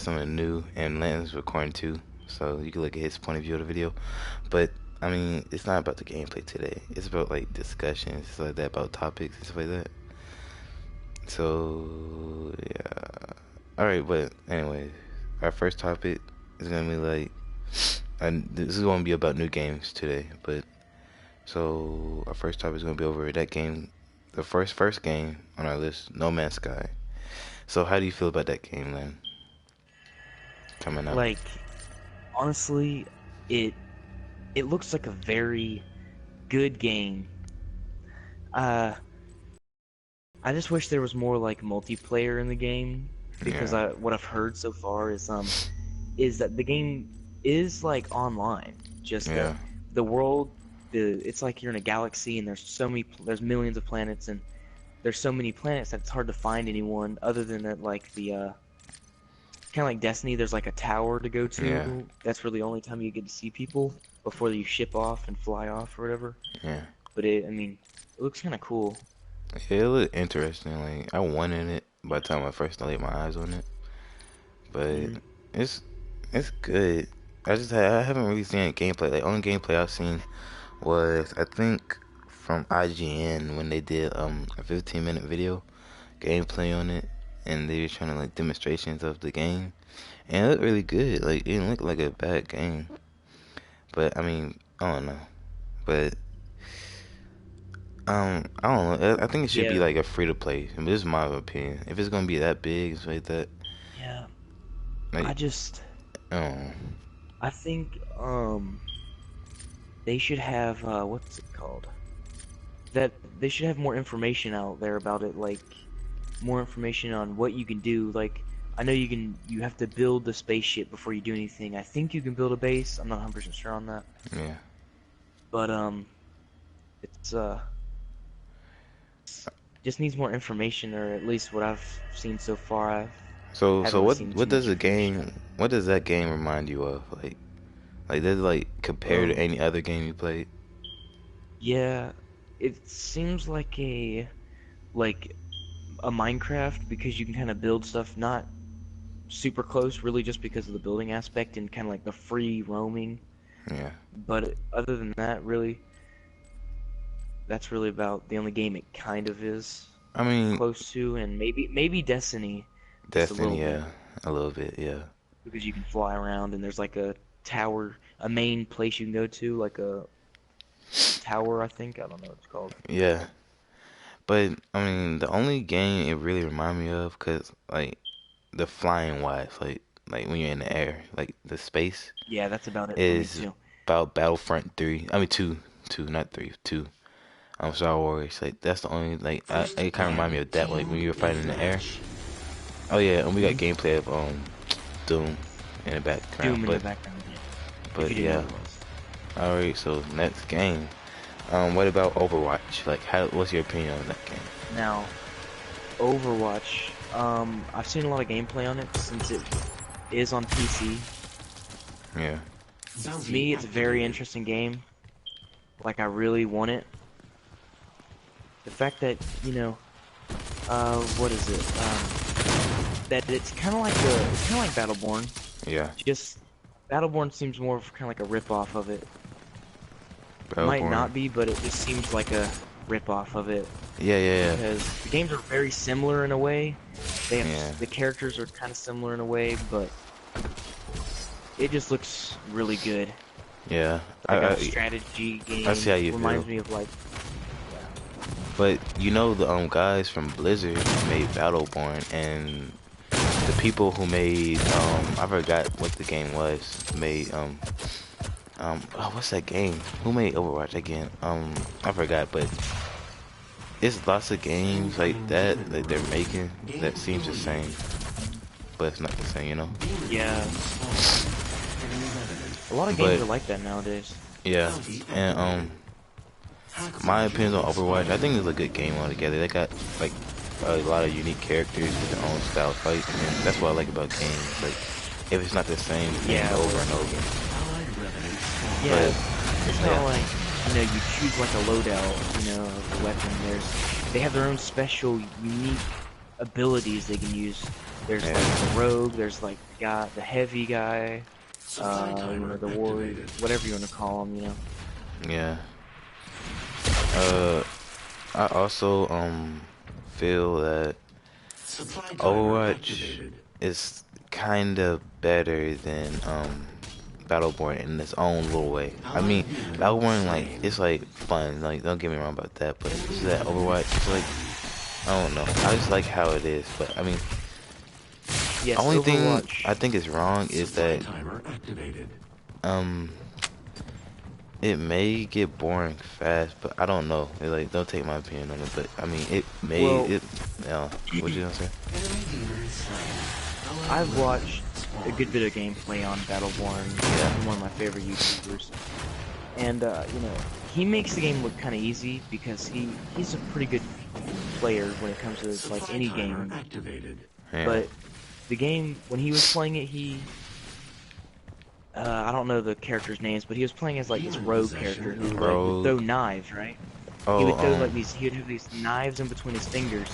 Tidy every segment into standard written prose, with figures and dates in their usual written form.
something new, and Lanton's recording too, so you can look at his point of view of the video. But I mean, it's not about the gameplay today. It's about like discussions, stuff like that, about topics and stuff like that. So yeah. All right, but anyway, our first topic is gonna be like, and this is gonna be about new games today. But so our first topic is gonna be over that game, the first game on our list, No Man's Sky. So how do you feel about that game, then, coming out? Like, honestly, it it looks like a very good game. Uh, I just wish there was more like multiplayer in the game because Yeah, what I've heard so far is that the game is like online, just that yeah, the world it's like you're in a galaxy and there's millions of planets and there's so many planets that it's hard to find anyone other than that like the kind of like Destiny, there's like a tower to go yeah, to. That's really the only time you get to see people before you ship off and fly off or whatever. yeah. But I mean, it looks kind of cool. It looked interesting. Like I wanted it by the time I first laid my eyes on it, but Hmm. it's it's good. I haven't really seen gameplay. Like only gameplay I've seen was I think from IGN when they did a 15-minute video gameplay on it, and they were trying to like demonstrations of the game, and it looked really good. Like it didn't look like a bad game, but I mean I don't know, but I don't know. I think it should be Yeah, like a free to play. I mean, this is my opinion. If it's gonna be that big, it's like that. yeah. I Like, just oh, I think they should have what's it called? That they should have more information out there about it, like more information on what you can do. Like I know you have to build the spaceship before you do anything. I think you can build a base. I'm not 100% sure on that. yeah. But it's just needs more information, or at least what I've seen so far. I So haven't really what seen what too does much the information on game? it. What does that game remind you of? Like does it like compare to Um, any other game you played? yeah, it seems like a Minecraft because you can kind of build stuff not super close, really, just because of the building aspect and kind of like the free roaming. Yeah. But other than that, really, that's really about the only game it kind of is I mean, close to, and maybe Destiny, just a little Destiny, bit. yeah, a little bit, yeah, Because you can fly around and there's like a tower, a main place you can go to, like a tower, I think. I don't know what it's called. yeah. But I mean, the only game it really remind me of, cause like the flying wise, like when you're in the air, like the space Yeah, that's about it for me is too. about Battlefront 3. I mean two, not 3, 2. Star Wars. Like that's the only like First it kind of blood, remind me of that. Like when team you were fighting in the air. deathmatch. Oh yeah, and we got Hmm. gameplay of Doom in the background. Doom in the background, yeah. If you But didn't know yeah. what it was. All right. So next game. What about Overwatch? Like what's your opinion on that game? Now, Overwatch. I've seen a lot of gameplay on it since it is on PC. Yeah. To Bounty me, it's a very activated. interesting game. Like I really want it. The fact that what is it? That it's kind of like Battleborn. Yeah. Just Battleborn seems more of kind of like a rip-off of it. It might Battleborn. not be, but it just seems like a rip-off of it Yeah. Yeah. because the games are very similar in a way. They have Yeah. the characters are kind of similar in a way, but it just looks really good. Yeah. Like a I strategy I see how game you reminds feel. me of like But you know the guys from Blizzard made Battleborn, and the people who made I forgot what the game was made oh, what's that game? Who made Overwatch again? I forgot, but it's lots of games like that that they're making that seems the same, but it's not the same, you know? yeah. Enemy spawned. Enemy revenant. A lot of games But are like that nowadays. yeah, Bounty and activated. Hacked my secure opinion on Overwatch, I spawn. think it's a good game altogether. They got like a lot of unique characters with their own style of fight, and that's what I like about games. Like if it's not the same thing Yeah, over and over, Allied revenant spawned. yeah. but It's not yeah, like you choose like a loadout, of the weapon. They have their own special, unique abilities they can use. There's Yeah. like the rogue, there's like the heavy guy, Supply you timer know, the warrior, activated. whatever you want to call him, you know. Yeah. Uh, I also feel that Supply timer Overwatch activated. is kind of better than Battleborn in its own little way. I mean, Battleborn like it's like fun. Like don't get me wrong about that, but it's that Overwatch. It's like I don't know. I just like how it is, but I mean, Yes, only thing Overwatch. I think is wrong is Supply that timer activated. um it may get boring fast, but I don't know. It, like don't take my opinion on it, but I mean it may Well, it. What you gonna say? Enemy demon slain. I've watched a good bit of gameplay on Battleborn. Yeah. He's one of my favorite YouTubers, and you know, he makes the game look kind of easy because he's a pretty good player when it comes to like Supply any timer game. activated. Yeah. But the game when he was playing it, I don't know the characters' names, but he was playing as like this Demon rogue possession character who like Rogue. would throw knives, right? He Oh, would throw like these. He would have these knives in between his fingers,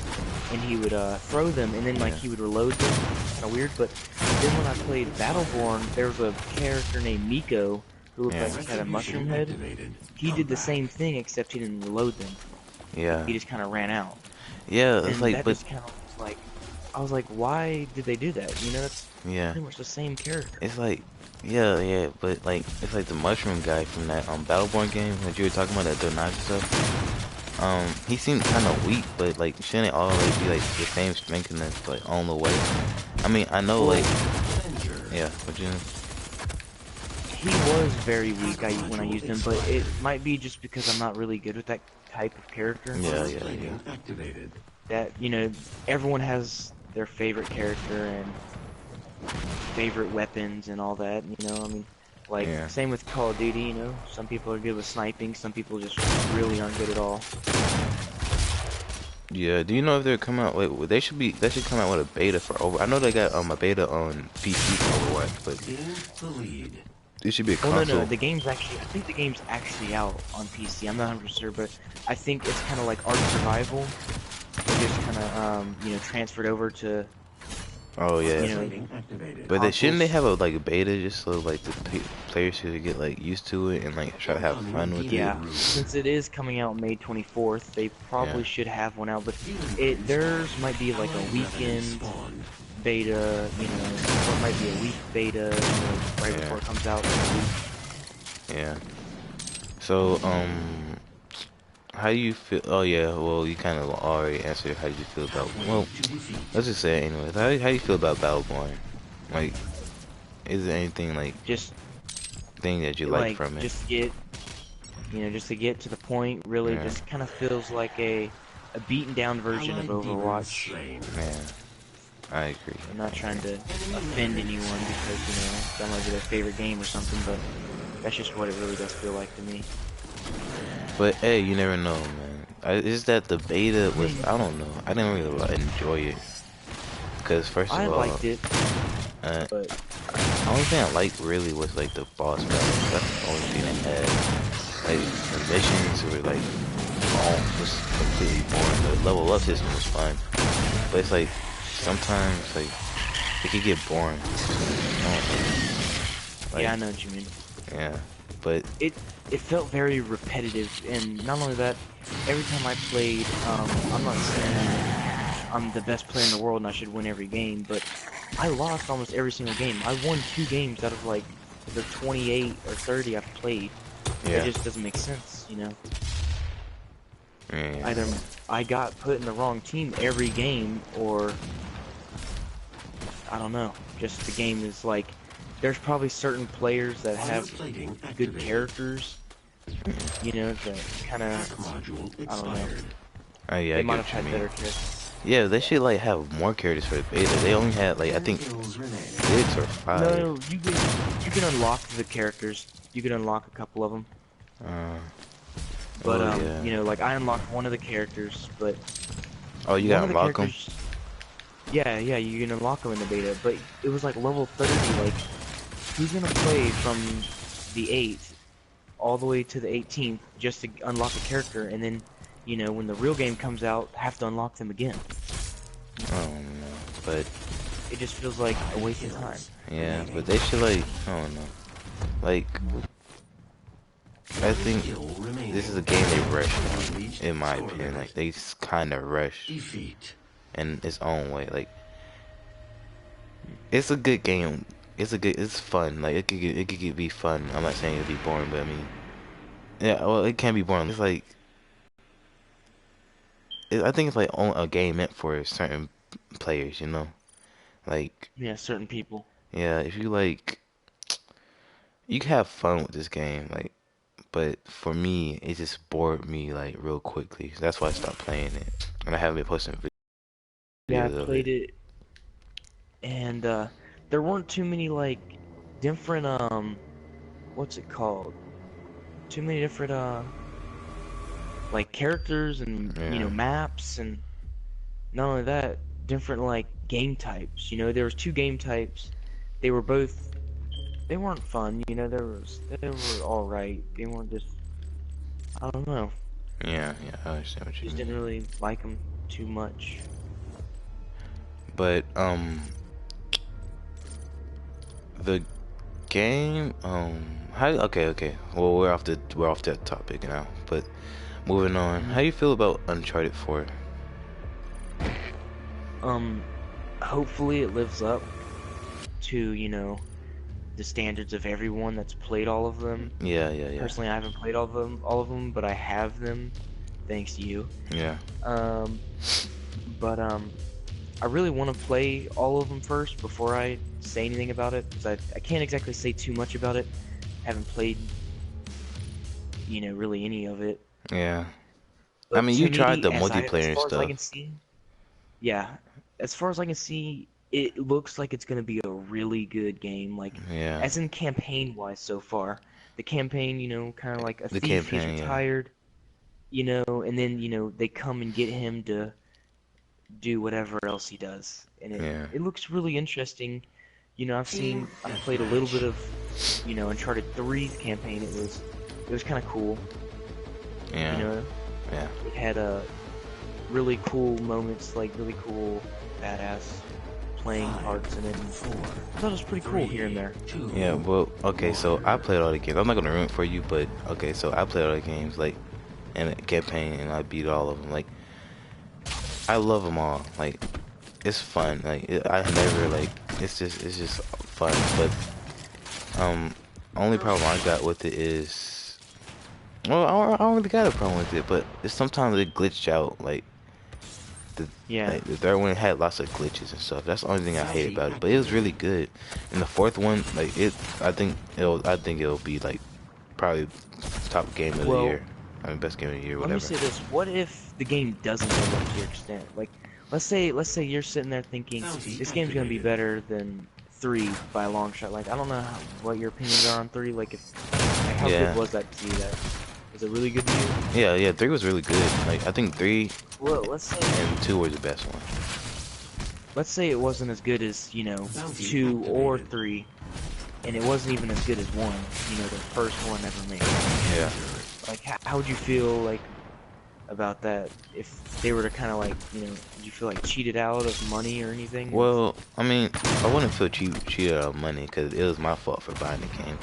and he would throw them, and then like Yeah. he would reload them. Kind of weird. But then when I played Battleborn, there was a character named Miko who looked Yeah. like he had a mushroom head. Activated. He did the same thing, except he didn't reload them. yeah, He just kind of ran out. yeah. It's And like, that but just kind of like, I was like, why did they do that? You know, that's yeah. pretty much the same character. It's like, yeah, but like, it's like the mushroom guy from that Battleborn game that you were talking about, that throw knives and stuff. He seemed kind of weak, but like, shouldn't it always be like the same strength and that's like on the way? I mean, I know like, Avenger. yeah, but you, He was very weak when I used him, but it might be just because I'm not really good with that type of character. yeah. Plating activated. That, you know, everyone has their favorite character and favorite weapons and all that, you know, I mean, like, Yeah. same with Call of Duty, you know, some people are good with sniping, some people just really aren't good at all. Yeah, do you know if they're coming out? Wait, they should come out with a beta for I know they got a beta on PC for Overwatch, but Gained the lead. it should be a Well, console. no, the game's actually, I think the game's actually out on PC, I'm not 100% sure, but I think it's kind of like Ark Survival, it just kind of, you know, transferred over to, Oh yeah, you know, Plating activated. but shouldn't they consoles. have a like a beta just so like the players should get like used to it and like try to have fun with Yeah, it? since it is coming out May 24th, they probably Yeah. should have one out, but theirs might be like a weekend Spawn. beta, you know, or it might be a week beta, you know, right Yeah. before it comes out. Yeah. So how do you feel? Oh yeah, well you kind of already answered. How do you feel about? Well, To defeat. let's just say it anyways. How do you feel about Battleborn? Like, is there anything like Just thing that you like from it? just get, you know, just to get to the point. Really, Yeah. just kind of feels like a beaten down version of Allied demon Overwatch. slain. Yeah, I agree. I'm not trying to offend anyone because, you know, that might be their favorite game or something, but that's just what it really does feel like to me. But hey, you never know, man. It's that the beta was, I don't know. I didn't really like, enjoy it. Because first of I all, liked it, uh, but the only thing I liked really was like the boss battles. That's the only thing it had. Like the missions were like, just completely boring. The level up system was fun, but it's like sometimes like it could get boring. I don't know. Like, yeah, I know what you mean. yeah, but It felt very repetitive, and not only that, every time I played, I'm not saying I'm the best player in the world and I should win every game, but I lost almost every single game. I won 2 games out of like the 28 or 30 I've played. yeah, It just doesn't make sense, you know. yeah. Either I got put in the wrong team every game, or I don't know. Just the game is like, there's probably certain players that have Plating good activated. characters, you know, that kind of, Module I don't know. expired. Oh yeah, I They get might what have you had mean. better characters. Yeah, they should like have more characters for the beta. They only had like I think Kills remain. 6 or 5. No, you can unlock the characters. You can unlock a couple of them. But oh, yeah. you know, like I unlocked one of the characters, but Oh, you one gotta of the unlock them. characters. Yeah, you can unlock them in the beta, but it was like level 30. Like, who's gonna play from the 8th all the way to the 18th just to unlock a character, and then, you know, when the real game comes out, have to unlock them again? Oh but It just feels like a waste of time. yeah, but they should like, I don't know, like I think Kill remaining. this is a game they rushed on, in my opinion. Like they kind of rushed Defeat. in its own way. Like it's a good game. It's fun. Like it could be fun. I'm not saying it'd be boring, but I mean, yeah, well, it can be boring. It's like I think it's like a game meant for certain players, you know. Like Yeah, certain people. yeah, if you like, you can have fun with this game. Like, but for me, it just bored me like real quickly. That's why I stopped playing it, and I haven't been posting Yeah, I videos of played it. it, and there weren't too many like different what's it called? Too many different like characters and Yeah, maps, and not only that, different like game types. There was two game types. They were both they weren't fun. They were all right. They weren't just I don't know. yeah, I understand what you Just mean. didn't really like them too much. But the game how okay. Well, we're off that topic now. But moving on, how do you feel about Uncharted 4? Um, Hopefully it lives up to, the standards of everyone that's played all of them. Yeah. Personally, I haven't played all of them, but I have them, thanks to you. Yeah. Um, but I really want to play all of them first before I say anything about it, because I can't exactly say too much about it. Haven't played, really any of it. Yeah. I But mean, to you tried me, the as multiplayer and far as I stuff. can see, yeah, as far as I can see, it looks like it's gonna be a really good game. Like, Yeah. as in campaign-wise so far, the campaign, kind of like a The thief, he's campaign, yeah. retired, and then they come and get him to do whatever else he does, and it Yeah. it looks really interesting. Team I've played a little bit deathmatch. of, Uncharted 3's campaign. It was kind of cool. Yeah. You know, Yeah. it had really cool moments, like really cool, badass playing parts in it. And I thought it was pretty cool here and there. Yeah, well, okay, so I played all the games. I'm not gonna ruin it for you, but okay, so I played all the games, like, in a campaign, and I beat all of them. Like, I love them all. Like, it's fun. Like, I never like. It's just fun. But only problem I got with it is, well, I don't really got a problem with it, but it's sometimes it glitched out. Yeah. Like the third one had lots of glitches and stuff. That's the only thing I hate about it. But it was really good. And the fourth one, like I think it'll be like probably top game of the Well, year. I mean, best game of the year, let me whatever. say this: what if the game doesn't live up to your extent? Like, let's say you're sitting there thinking this game's gonna be better than 3 by a long shot. Like, I don't know what your opinions are on 3. Like, how Yeah. good was that to you? Was it really good to you? Yeah, 3 was really good. Like I think 3 Well, let's say and 2 were the best one. it wasn't as good as 2 or 3, and it wasn't even as good as 1. The first one ever made. Yeah. Like, how would you feel like about that if they were to kind of like, did you feel like cheated out of money or anything? Well, I mean, I wouldn't feel cheated out of money because it was my fault for buying the game.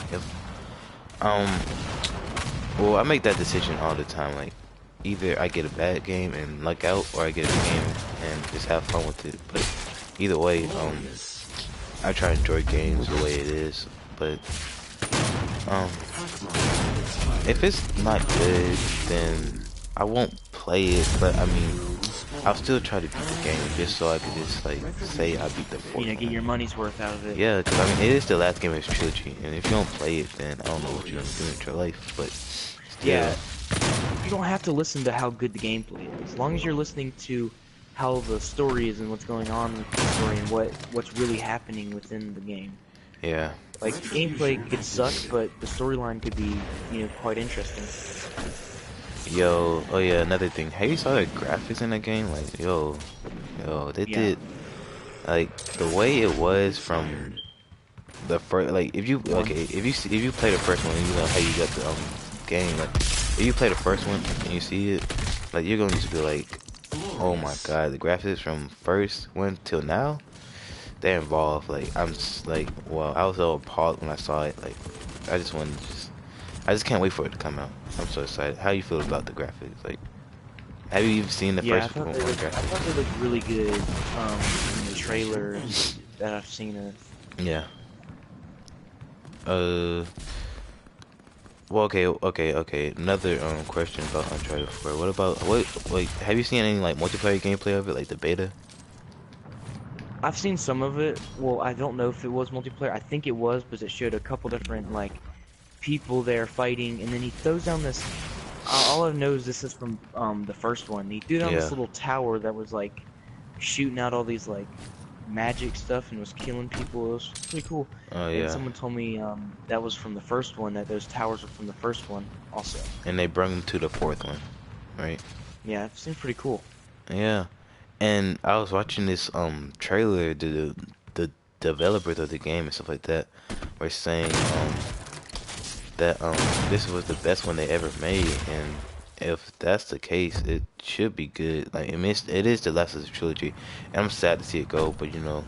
Well, I make that decision all the time. Like, either I get a bad game and luck out, or I get a game and just have fun with it. But either way, I try to enjoy games the way it is. But if it's not good, then I won't play it. But I mean, I'll still try to beat the game just so I could just like say I beat the fourth get one. your money's worth out of it. Yeah, because I mean, it is the last game of this trilogy, and if you don't play it, then I don't know what you're gonna do with your life. But still, Yeah. You don't have to listen to how good the gameplay is. As long as you're listening to how the story is and what's going on with the story and what's really happening within the game. yeah. Like, the gameplay could suck, but the storyline could be, quite interesting. Yo, oh yeah, another thing. Have you saw the graphics in the game? Like, yo, they Yeah. did, like, the way it was from the first, like, if you play the first one, you know how you got the game. Like, if you play the first one and you see it, like, you're gonna just be like, oh my god, the graphics from first one till now, they're involved. Like I'm just like, well, I was so appalled when I saw it. Like I just wanted to I just can't wait for it to come out. I'm so excited. How you feel about the graphics? Like, have you even seen the Yeah, first one I graphics? thought they looked really good in the trailers that I've seen of. Yeah. Uh. Well, okay. Another question about Uncharted 4. What about like have you seen any like multiplayer gameplay of it, like the beta? I've seen some of it. Well, I don't know if it was multiplayer. I think it was, because it showed a couple different like people there fighting, and then he throws down this. All I know is this is from the first one. He threw down this Yeah. little tower that was like shooting out all these like magic stuff and was killing people. It was pretty cool. Oh And yeah. someone told me that was from the first one. That those towers were from the first one also. And they brought them to the fourth one, right? Yeah, it seemed pretty cool. Yeah. And I was watching this trailer, the developers of the game and stuff like that were saying that this was the best one they ever made, and if that's the case, it should be good. Like it is the Last of Us trilogy, and I'm sad to see it go. But you know,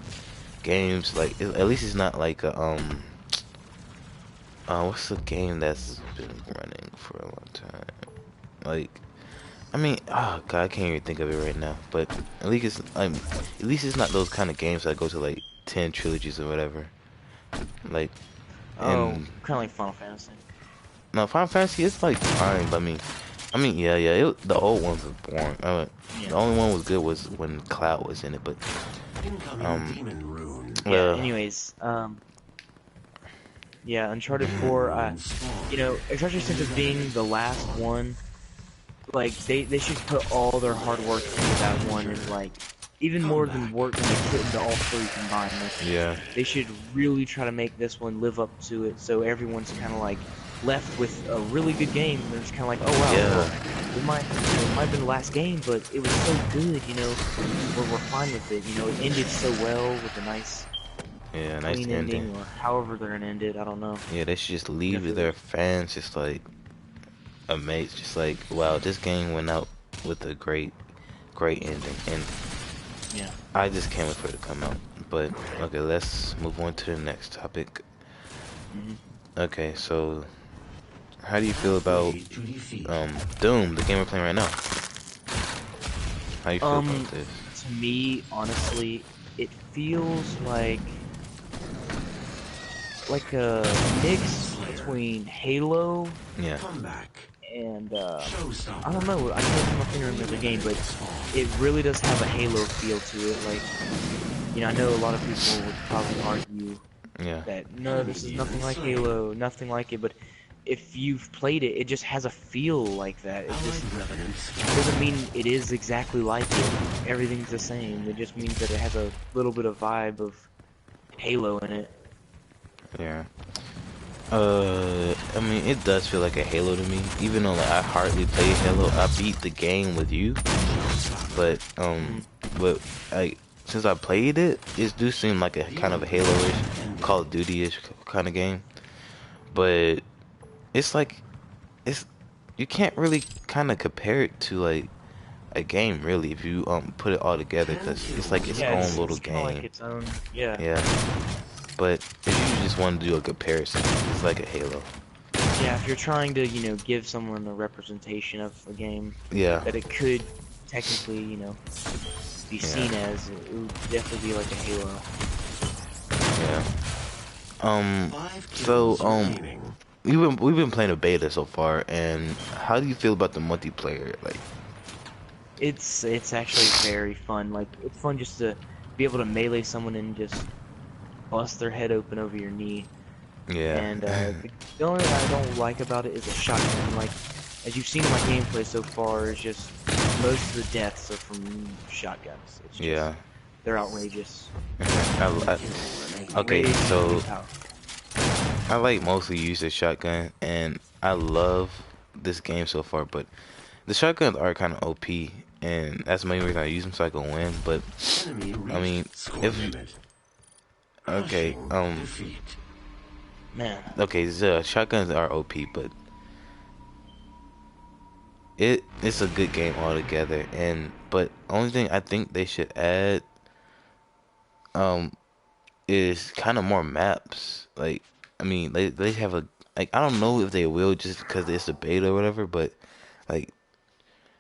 games like at least it's not like a what's the game that's been running for a long time? Like I mean, oh god, I can't even think of it right now. But at least it's not those kind of games that go to like 10 trilogies or whatever. Like, Oh, and kind of like Final Fantasy. no, Final Fantasy is like fine. But yeah, the old ones were boring. The Yeah. only one was good was when Cloud was in it. But Incoming demon rune. Yeah. uh, Anyways, yeah, Uncharted 4. You know, especially since it's being the last one, like they should put all their hard work into that one, and like even more than work than they put into all three combined. Like, yeah, they should really try to make this one live up to it, so everyone's kind of like left with a really good game. They're just kind of like, oh wow, yeah, well, it might have been the last game, but it was so good, you know. We're fine with it, you know. It ended so well with a nice, yeah. Nice clean ending. ending, or however they're gonna end it. I don't know. Yeah, they should just leave Definitely. their fans just like amazed, just like wow, this game went out with a great ending, and Yeah. I just can't wait for it to come out. But okay, let's move on to the next topic. Hmm. Okay, so how do you feel about To defeat. Doom, the game we're playing right now? How you feel Um, about this? To me, honestly, it feels like a mix between Halo Yeah, Comeback. and I Showstopper. don't know. I can't put my finger on the game, but it really does have a Halo feel to it. Like, you know, I know a lot of people would probably argue yeah, that no, this is nothing like Halo, nothing like it. But if you've played it, it just has a feel like that. It just Allied revenants. doesn't mean it is exactly like it. Everything's the same. It just means that it has a little bit of vibe of Halo in it. yeah. I mean, it does feel like a Halo to me. Even though like I hardly play Halo, I beat the game with you. But I since I played it, it do seem like a kind of a Halo-ish, Call of Duty-ish kind of game. But it's like it's you can't really kind of compare it to like a game really if you put it all together because it's like its Yeah, own little it's kind of like game. its own. Yeah. Yeah. But if you just want to do a comparison, it's like a Halo. Yeah, if you're trying to, you know, give someone a representation of a game Yeah. that it could technically, you know, be seen as, it would definitely be like a Halo. Yeah. 5 So kills remaining. we've been playing a beta so far, and how do you feel about the multiplayer? Like, It's actually very fun. Like, it's fun just to be able to melee someone and just bust their head open over your knee. yeah, And the only thing I don't like about it is a shotgun. Like, as you've seen in my gameplay so far, is just most of the deaths are from shotguns. It's just, yeah. they're outrageous. Okay, so Outrageously powerful. I like mostly use the shotgun, and I love this game so far. But the shotguns are kind of OP, and that's the main reason I use them so I can win. But Enemy I mean, reached score if limit. okay, Crushing defeat. Man, okay, the shotguns are OP, but it's a good game altogether. And but only thing I think they should add, um, is kind of more maps. Like, I mean, they have a like I don't know if they will just because it's a beta or whatever, but like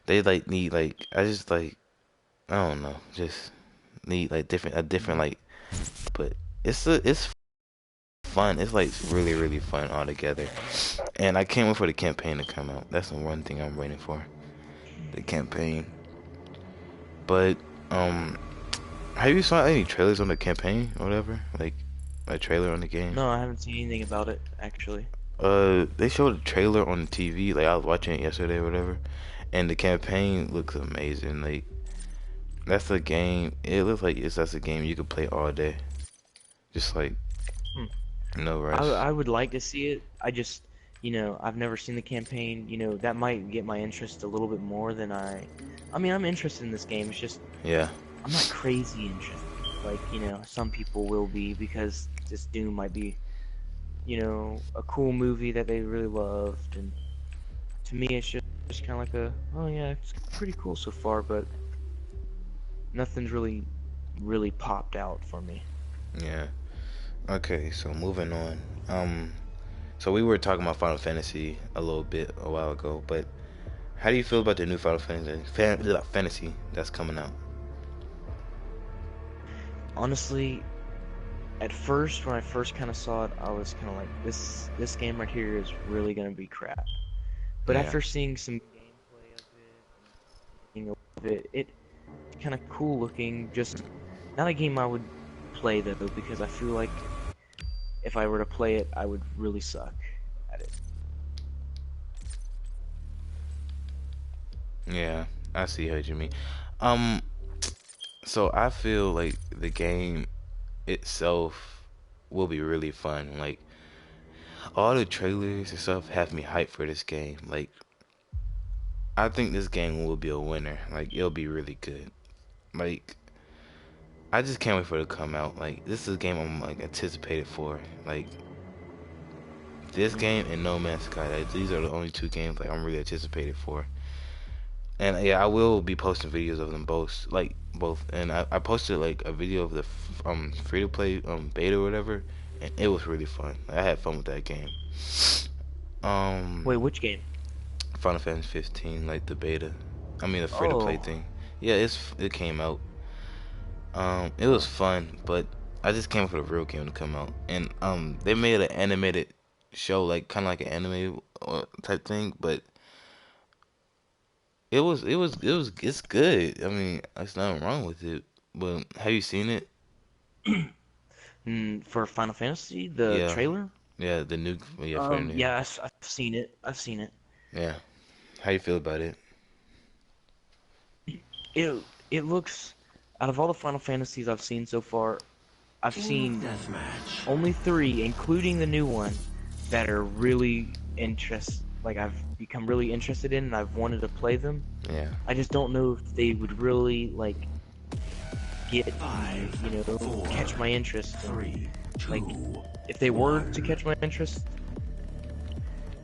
they like need like I just like I don't know, just need like different like, but it's fun. It's like really fun altogether, and I can't wait for the campaign to come out. That's the one thing I'm waiting for, the campaign. But um. Have you saw any trailers on the campaign or whatever? Like a trailer on the game? No, I haven't seen anything about it actually. They showed a trailer on the TV. Like I was watching it yesterday or whatever, and the campaign looks amazing. Like that's a game. It looks like that's a game you could play all day, just like Hmm. no I rest. I would like to see it. I just, I've never seen the campaign. That might get my interest a little bit more than I mean, I'm interested in this game. It's just Yeah, I'm not crazy interested. Like, some people will be because this Doom might be, a cool movie that they really loved, and to me, it's just kind of like oh yeah, it's pretty cool so far, but nothing's really popped out for me. yeah. Okay, so moving on. So we were talking about Final Fantasy a little bit a while ago, but how do you feel about the new Final Fantasy that's coming out? Honestly, at first, when I first kind of saw it, I was kind of like, this game right here is really gonna be crap. But Yeah. after seeing some gameplay of it, and of it, it's kind of cool looking. Just not a game I would play though, because I feel like if I were to play it, I would really suck at it. Yeah, I see what you mean. Um, so I feel like the game itself will be really fun. Like all the trailers and stuff have me hyped for this game. Like I think this game will be a winner. Like it'll be really good. Like I just can't wait for it to come out. Like this is a game I'm like anticipated for. Like this Mm. game and No Man's Sky. Like, these are the only two games like I'm really anticipated for. And yeah, I will be posting videos of them both, like both. And I posted like a video of the free to play beta or whatever, and it was really fun. I had fun with that game. Wait, Um, which game? Final Fantasy 15, like the beta. I mean the free to play Oh, thing. Yeah, it came out. It was fun, but I just came for the real game to come out. And they made an animated show, like kind of like an anime type thing, but it's good. I mean, there's nothing wrong with it. But have you seen it? for Final Fantasy, the Yeah, trailer? yeah, the new for the new. Yeah, I've seen it. I've seen it. Yeah, how you feel about it? It it looks, out of all the Final Fantasies I've seen so far, I've Team seen deathmatch. only three, including the new one, that are really like I've become really interested in and I've wanted to play them. Yeah, I just don't know if they would really like get me, 5, 4, catch my interest. And, 3, 2, like, if they were 1. to catch my interest,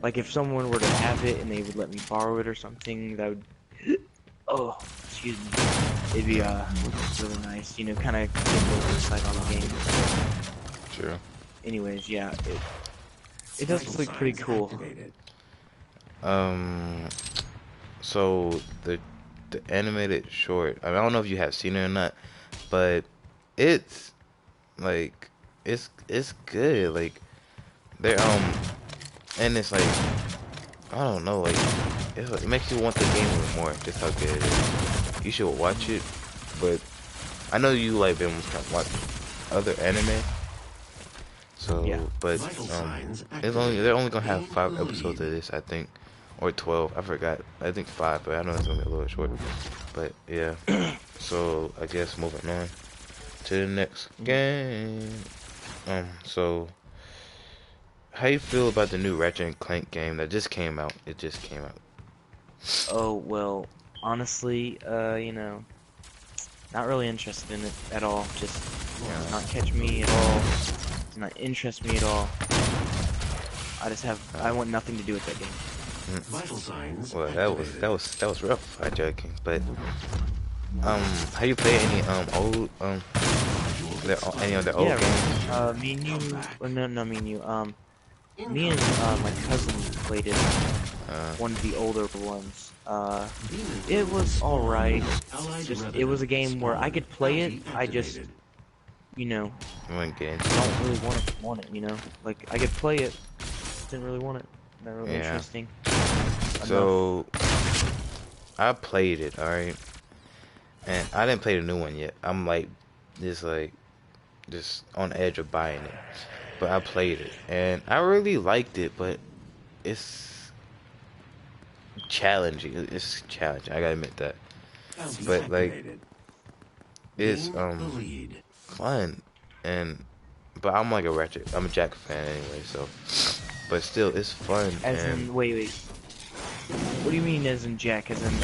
like if someone were to have it and they would let me borrow it or something, that would, oh, excuse me, it'd be really nice, kind of get a little insight on the game. true. Anyways, yeah, it does look pretty cool. Activated. Um, so the animated short. I don't know if you have seen it or not, but it's like it's good. Like they're and it's like I don't know, like it makes you want the game a little more. Just how good it is. You should watch it, but I know you like been watch other anime, so Yeah. but Vital signs they're only gonna have activated. 5 Gain episodes of lead. this, I think, or 12. I forgot. I think 5, but I know it's gonna be a little short. But yeah, so I guess moving on to the next game. So how you feel about the new Ratchet and Clank game that just came out? It just came out. Oh, well, honestly, not really interested in it at all. Just does not catch me at all. Does not interest me at all. I want nothing to do with that game. Vital signs Well, activated. that was rough. I'm joking, but how you play any old any of their old Yeah, games? me and you, or no, me and you, me and my cousin played it, one of the older ones. It was alright. Just it was a game where I could play it. I just, you know, You wouldn't get into it. don't really want it. You know, like I could play it, didn't really want it. Not really Yeah. interesting. So I played it, alright, and I didn't play the new one yet. I'm like just on the edge of buying it, but I played it and I really liked it, but it's challenging. It's challenging. I gotta admit that. But like, it's fun, and but I'm like a Ratchet. I'm a Jack fan anyway, so. But still, it's fun. As and in, wait. What do you mean as in Jack? As in,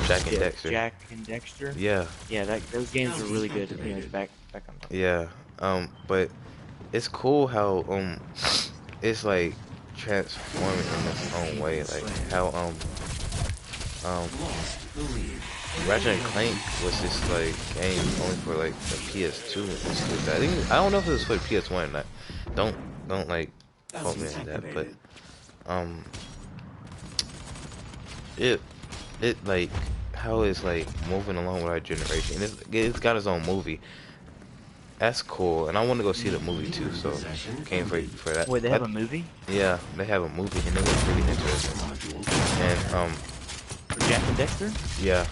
Jack and Dexter. Jack and Dexter? Yeah. Yeah, those games are really good. Anyways, back on top. Yeah. But it's cool how it's like transforming in its own way. Like how Ratchet and Clank was this like game only for like the PS2 and stuff like that. I don't know if it was for the PS1 or not. Don't like quote me on that, but it like how it's like moving along with our generation. It's got its own movie. That's cool, and I want to go see the movie too. So can't wait for that. Wait, they have a movie? Yeah, they have a movie, and it looks really interesting. And For Jack and Dexter? yeah,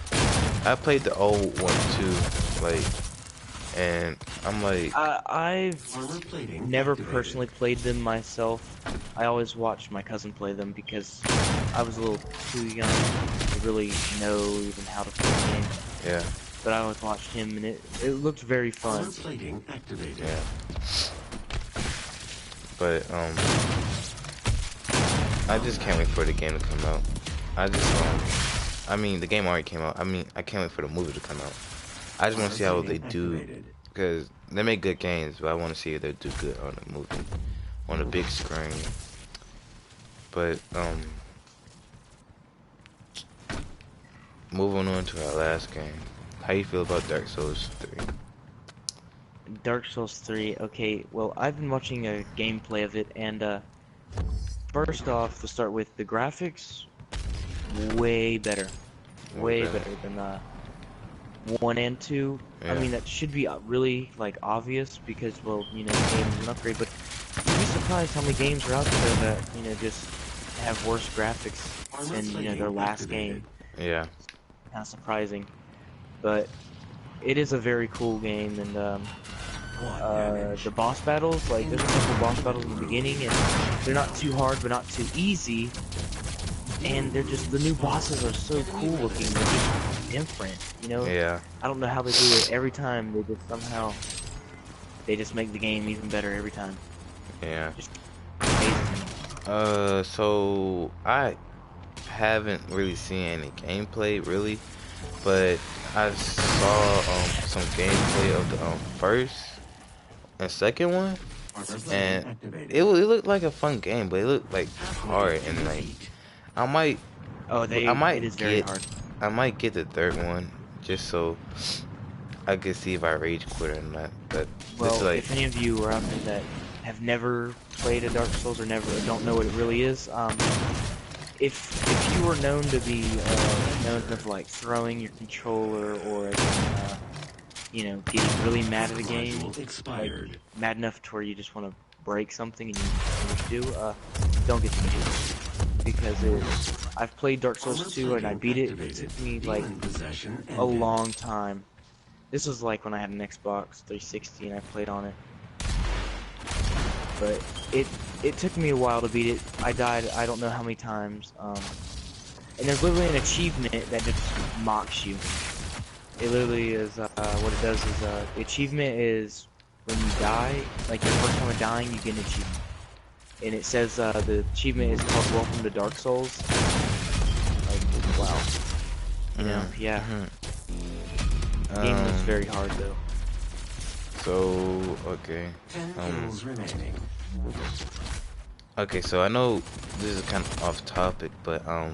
I played the old one too, like, and I'm like, I've never personally played them myself. I always watched my cousin play them because I was a little too young to really know even how to play the game. yeah, But I always watched him, and it looked very fun. yeah. But I just can't wait for the game to come out. I mean, the game already came out. I mean, I can't wait for the movie to come out. I just want to see how they do, because they make good games, but I want to see if they do good on the movie, on the big screen. But moving on to our last game. How you feel about Dark Souls 3? Dark Souls 3, okay, well, I've been watching a gameplay of it, and first off, to start with, the graphics, way better. Way better than 1 and 2. Yeah. I mean, that should be really, like, obvious, because, well, you know, the game is an upgrade, but you'd be surprised how many games are out there that, you know, just have worse graphics than, you know, their last game. Yeah. Not surprising. But it is a very cool game, and the boss battles, like there's a couple boss battles in the beginning, and they're not too hard but not too easy, and they're just, the new bosses are so cool looking, they're just different, you know? Yeah. I don't know how they do it every time, they just somehow, they just make the game even better every time. Yeah. Just amazing. So I haven't really seen any gameplay really, but I saw some gameplay of the first and second one, and it looked like a fun game, but it looked like hard, and like I might It is very hard. I might get the third one just so I could see if I rage quit or not. But Well, it's like, if any of you are out there that have never played a Dark Souls or don't know what it really is, if you were known to be known for like throwing your controller or you know, getting really mad at a game, like mad enough to where you just want to break something and you don't know what to do, don't get the game, because I've played Dark Souls 2 and I beat it. It took me like a long time. This was like when I had an Xbox 360 and I played on it. But it took me a while to beat it. I died I don't know how many times. And there's literally an achievement that just mocks you. It literally is what it does is the achievement is when you die, like your first time of dying, you get an achievement. And it says the achievement is called Welcome to Dark Souls. Like, wow. You know, yeah. The game was very hard though. so okay. Okay, so I know this is kind of off topic, but how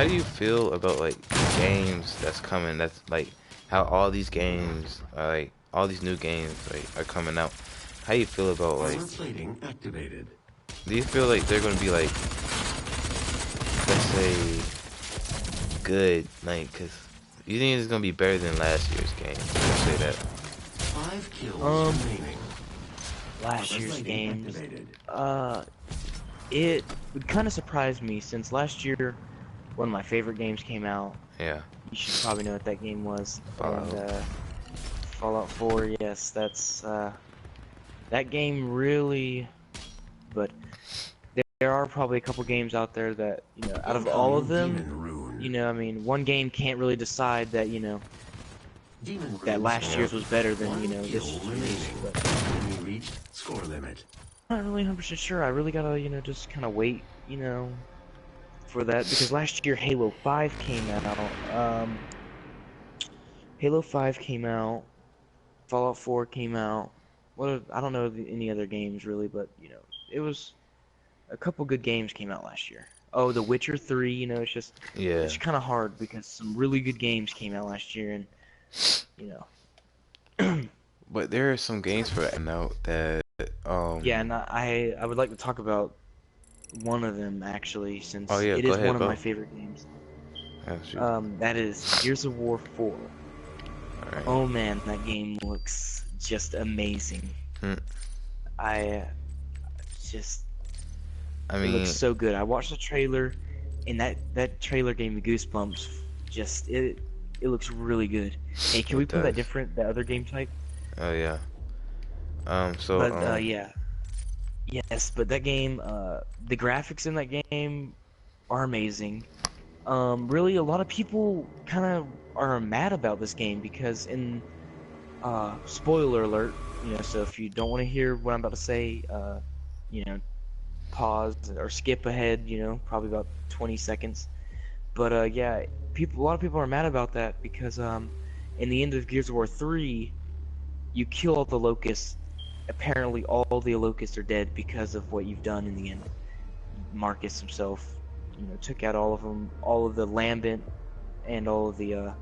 do you feel about like games that's coming that's like how all these games, like all these new games, like are coming out. How you feel about like? Armor plating activated. Do you feel like they're gonna be like, let's say, good? Like, cause you think it's gonna be better than last year's game? Let's say that. 5 kills remaining. Last Armor year's plating games, activated. it would kind of surprise me since last year, one of my favorite games came out. Yeah. You should probably know what that game was. Fallout. And, Fallout 4, yes, that's, that game really, but there are probably a couple games out there that, you know, out of all of them, Demon rune. you know, I mean, one game can't really decide that, you know, Demon that runes last have year's was better than, 1 you know, this kill year's. remaining. But Enemy reached score limit. I'm not really 100% sure. I really gotta, you know, just kind of wait, you know, for that, because last year Halo 5 came out. Halo 5 came out. Fallout 4 came out. I don't know any other games really, but you know, it was a couple good games came out last year. Oh, The Witcher 3, you know, Yeah. it's kind of hard because some really good games came out last year, and you know, But there are some games for now that yeah, and I would like to talk about one of them actually, since Oh yeah, it go is ahead, one of go. my favorite games. That's true. That is Gears of War 4. Alright. Oh man, that game looks just amazing. Hmm. I just I It mean, looks so good. I watched the trailer, and that trailer gave me goosebumps. Just it looks really good. Hey, can we it play that does. the other game type? Oh yeah. But yeah, yes. But that game, the graphics in that game are amazing. Really, a lot of people kind of are mad about this game because spoiler alert, you know. So if you don't want to hear what I'm about to say, you know, pause or skip ahead, you know, probably about 20 seconds. But yeah, a lot of people are mad about that because in the end of Gears of War 3, you kill all the locusts. Apparently, all the locusts are dead because of what you've done in the end. Marcus himself, you know, took out all of them, all of the lambent, and all of the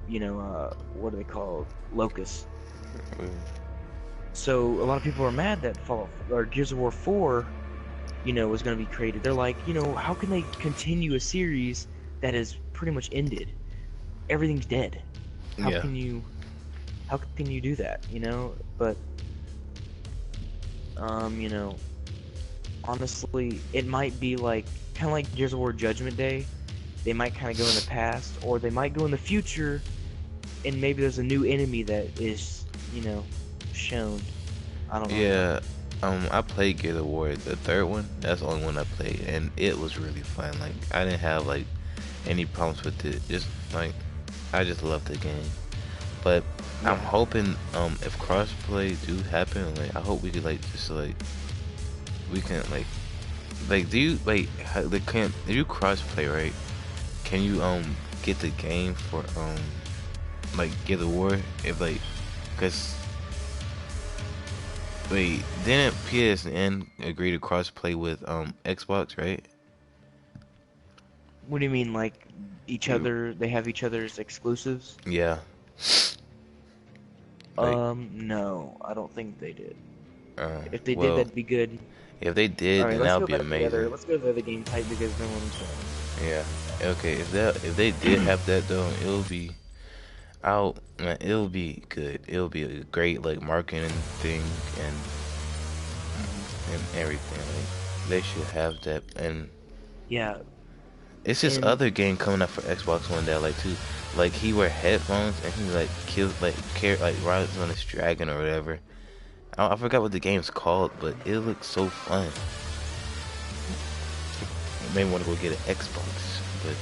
you know, what are they called? Locusts. So a lot of people are mad that Gears of War 4, you know, was going to be created. They're like, you know, how can they continue a series that is pretty much ended? Everything's dead. How yeah. can you do that, you know? But you know, honestly, it might be like kind of like Gears of War Judgment Day. They might kind of go in the past, or they might go in the future, and maybe there's a new enemy that is, you know, shown. I don't know. Yeah. I played Gears of War, the third one. That's the only one I played, and it was really fun. Like, I didn't have like any problems with it. Just like, I just loved the game. But I'm Yeah. hoping if crossplay do happen, like I hope we could like just like we can like do you like they can't if you crossplay, right? Can you get the game for like Gears of War if like because wait, didn't PSN agree to crossplay with Xbox, right? What do you mean, like You, they have each other's exclusives? yeah. Like No, I don't think they did. If they did, well, that'd be good. if they did, Alright, then let's that go would be back together. amazing. Let's go to the other game type because no one's. Yeah. Okay. If they did have that though, it'll be out. It'll be good. It'll be a great like marketing thing and everything. Like they should have that. And Yeah, it's this and other game coming up for Xbox One that like too. Like he wear headphones and he like kills like rides on this dragon or whatever. I forgot what the game's called, but it looks so fun. You may want to go get an Xbox, but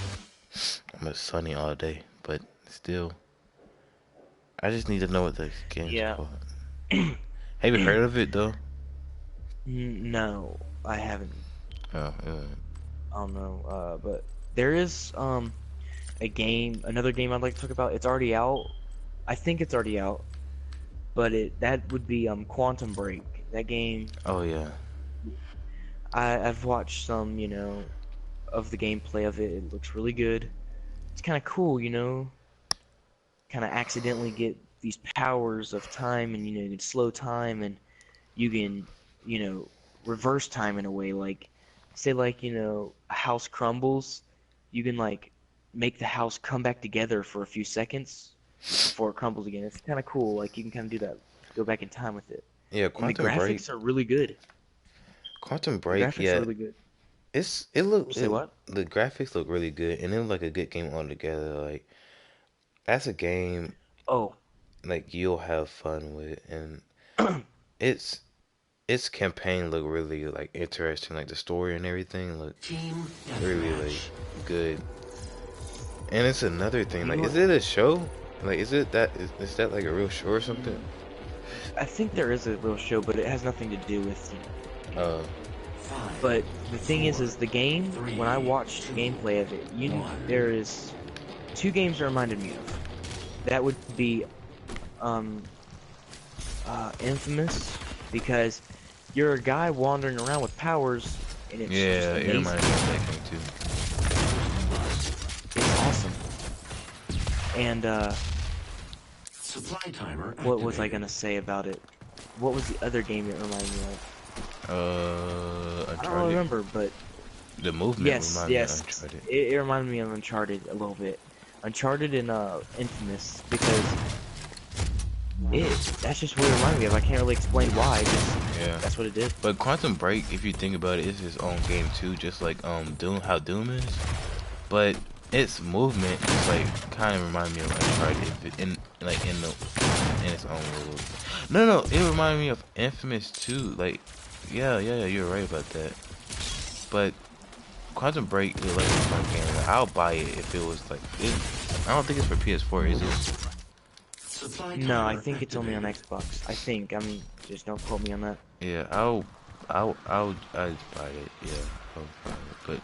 I'm a Sunny all day. But still, I just need to know what the game's yeah. called. Have you heard of it though? No, I haven't. Oh, I don't know. But there is another game I'd like to talk about. It's already out. I think it's already out. But that would be Quantum Break. That game, oh yeah. I've watched some, you know, of the gameplay of it. It looks really good. It's kind of cool, you know. kind of accidentally get these powers of time, and you can slow time, and you can reverse time in a way. Like, say like a house crumbles, you can like make the house come back together for a few seconds before it crumbles again. It's kind of cool. Like you can kind of do that, go back in time with it. Yeah, And the Quantum Break. graphics are really good. Quantum The Break, graphics are yeah, really good. You say it what? the graphics look really good, and it looked like a good game altogether. Like that's a game Oh, like you'll have fun with, and its its campaign look really like interesting. Like the story and everything look Team really deathmatch. good. And it's another thing. you Like, know is what? it a show? Like, is that like a real show or something? I think there is a real show, but it has nothing to do with Uh, 5, But the thing 4, is the game. 3, When I watched 2, gameplay of it, 1. there is two games that reminded me of. That would be um, Infamous, because you're a guy wandering around with powers, and it's just yeah, it amazing. reminds me of that game too. It's awesome. And Supply timer what was I activated. gonna say about it? What was the other game it reminded me of? I don't really Uncharted. remember, but The movement yes, reminded me of yes, Uncharted. it reminded me of Uncharted a little bit. Uncharted and Infamous, because that's just what it reminded me of. I can't really explain why, just Yeah. that's what it did. But Quantum Break, if you think about it, is his own game too, just like Doom, how Doom is. But its movement is like kind of remind me of Uncharted in like in its own world. No, it reminded me of Infamous too. Like, yeah, you're right about that. But Quantum Break is like a fun game. Like, I'll buy it if it was like it. I don't think it's for PS4, is it? Supply No, I timer think it's only on activated. Xbox. I think. I mean, just don't quote me on that. Yeah, I'd buy it. Yeah, I'll buy it. But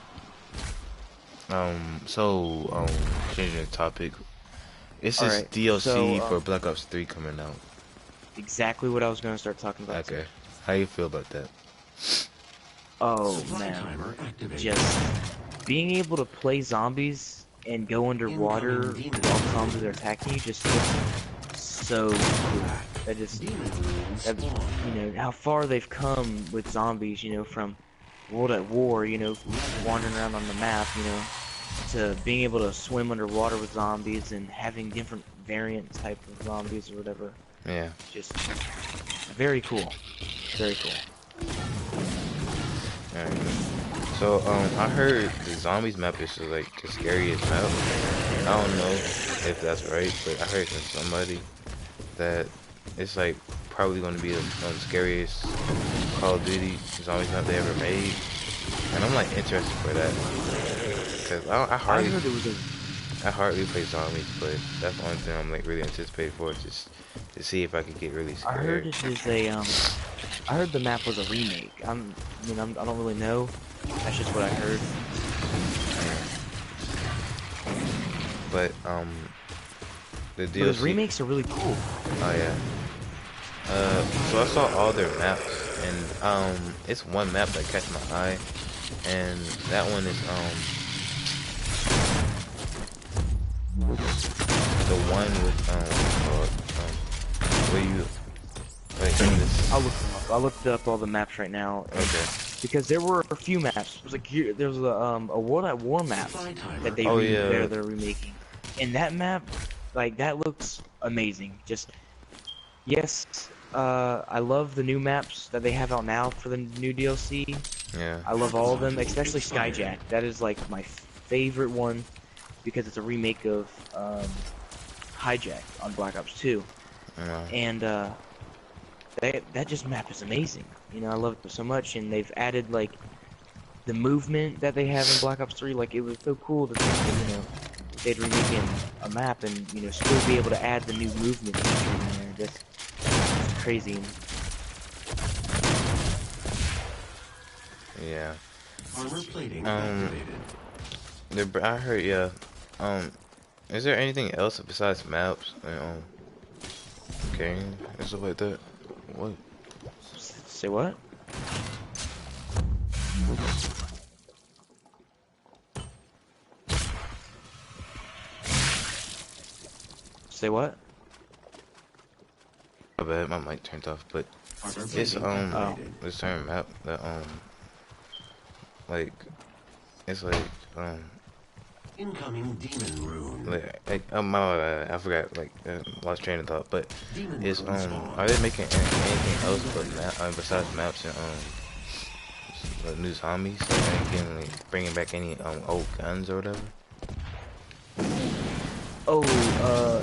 changing the topic. It's this Alright, so, DLC for Black Ops 3 coming out. exactly what I was gonna start talking about too. Okay, how you feel about that? Oh, Supply man. timer activated. Just being able to play zombies and go underwater Incoming demon. while zombies are attacking you just looks so cool. That just, Demon rune that, spawn. how far they've come with zombies, from World at War, wandering around on the map, to being able to swim underwater with zombies and having different variant type of zombies or whatever. Yeah. Just very cool. Very cool. Alright. So I heard the zombies map is like the scariest map. I don't know if that's right, but I heard from somebody that it's like probably going to be the scariest Call of Duty zombies map they ever made, and I'm like interested for that because I heard it was a I hardly play zombies, but that's one thing I'm like really anticipated for, just to see if I could get really I heard scared. it is a I heard the map was a remake. I don't really know. That's just what I heard. But the Because DLC. remakes are really cool. Oh yeah. So I saw all their maps, and it's one map that catch my eye, and that one is the one with what's it called, where you wait this. I'll look them up. I looked up all the maps right now, and Okay. because there were a few maps. It was like there was a World at War map Supply timer. that they Oh, yeah. they're remaking, and that map, like that looks amazing. Just yes, I love the new maps that they have out now for the new DLC. Yeah. I love all of them, especially Skyjack. That is like my favorite one because it's a remake of Hijack on Black Ops 2, Yeah. and that just map is amazing. I love it so much, and they've added like the movement that they have in Black Ops 3. Like it was so cool to think that they'd remake a map and still be able to add the new movement feature in there. That's crazy. Yeah. Armor plating Um, activated. I heard, yeah. Is there anything else besides maps and games and stuff like that? What? Say what? Say Say what? My bad, my mic turned off, but Armor it's plating activated. this certain map that like it's like Incoming demon rune. my bad, I forgot, like lost train of thought, but Demon it's rune spawn. are they making anything else but besides maps and like new zombies, like anything, like bringing back any old guns or whatever? Oh,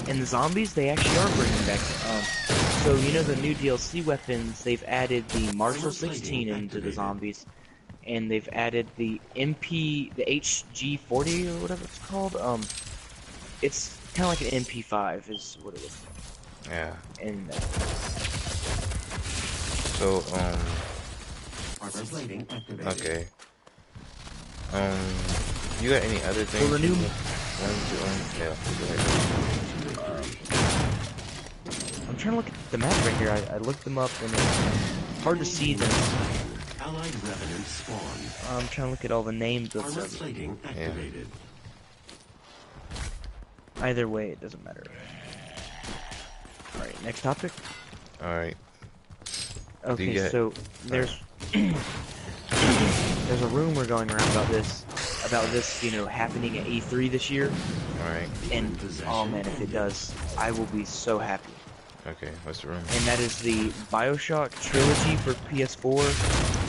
and the zombies, they actually are bringing back, so you know the new DLC weapons, they've added the Marshall 16 into the zombies, and they've added the the HG40 or whatever it's called, it's kind of like an MP5 is what it is. Yeah. And, So Armor plating activated. okay. You got any other things? the new- Yeah. Go ahead. I'm trying to look at the map right here, I looked them up, and it's hard to see them. Allied revenant spawn. I'm trying to look at all the names of Armor them. plating activated. Either way, it doesn't matter. Alright, next topic. All right. Okay, get- so there's there's a rumor going around about this, you know, happening at E3 this year, All right. and oh man, if it does, I will be so happy. Okay. What's the room? And that is the BioShock trilogy for PS4